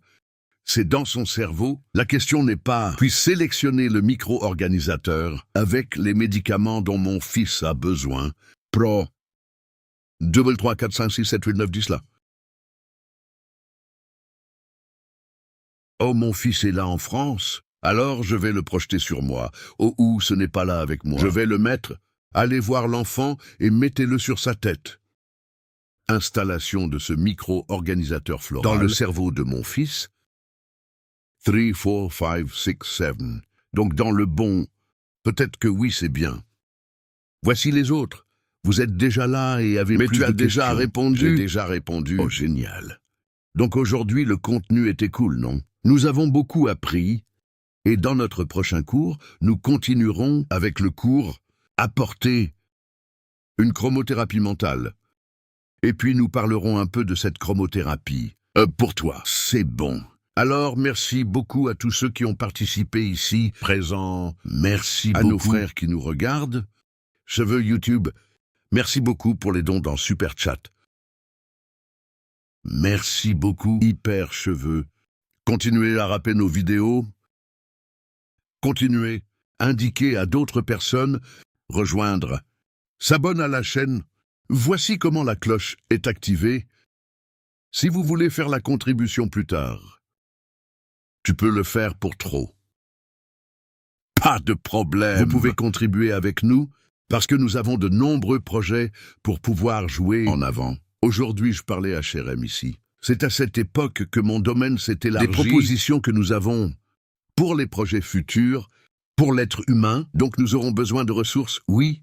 C'est dans son cerveau. La question n'est pas « puis sélectionner le micro-organisateur avec les médicaments dont mon fils a besoin. Pro 2, 3, 4, 5, 6, 7, 8, 9, 10 là. Oh, mon fils est là en France. Alors je vais le projeter sur moi. Oh, ou ce n'est pas là avec moi. Je vais le mettre. Allez voir l'enfant et mettez-le sur sa tête. Installation de ce micro-organisateur floral dans le cerveau de mon fils. 3, 4, 5, 6, 7. Donc dans le bon, peut-être que oui, c'est bien. Voici les autres. Vous êtes déjà là et avez plus de questions. Mais tu as déjà répondu. J'ai déjà répondu. Oh, génial. Donc aujourd'hui, le contenu était cool, non? Nous avons beaucoup appris. Et dans notre prochain cours, nous continuerons avec le cours « Apporter une chromothérapie mentale ». Et puis nous parlerons un peu de cette chromothérapie. Pour toi, c'est bon. Alors, merci beaucoup à tous ceux qui ont participé ici, présents. Merci à nos frères qui nous regardent. Cheveux YouTube, merci beaucoup pour les dons dans Super Chat. Merci beaucoup, Hyper Cheveux. Continuez à rapper nos vidéos. Continuez, indiquez à d'autres personnes, rejoindre. S'abonne à la chaîne. Voici comment la cloche est activée. Si vous voulez faire la contribution plus tard, tu peux le faire pour trop. Pas de problème. Vous pouvez contribuer avec nous parce que nous avons de nombreux projets pour pouvoir jouer en avant. Aujourd'hui, je parlais à Cherem ici. C'est à cette époque que mon domaine s'est élargi. Des propositions que nous avons pour les projets futurs, pour l'être humain. Donc nous aurons besoin de ressources, oui.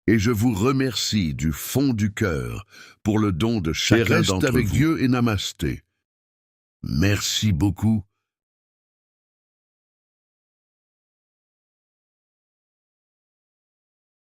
Et je vous remercie du fond du cœur pour le don de chacun d'entre vous. Et reste avec Dieu et namasté. Merci beaucoup.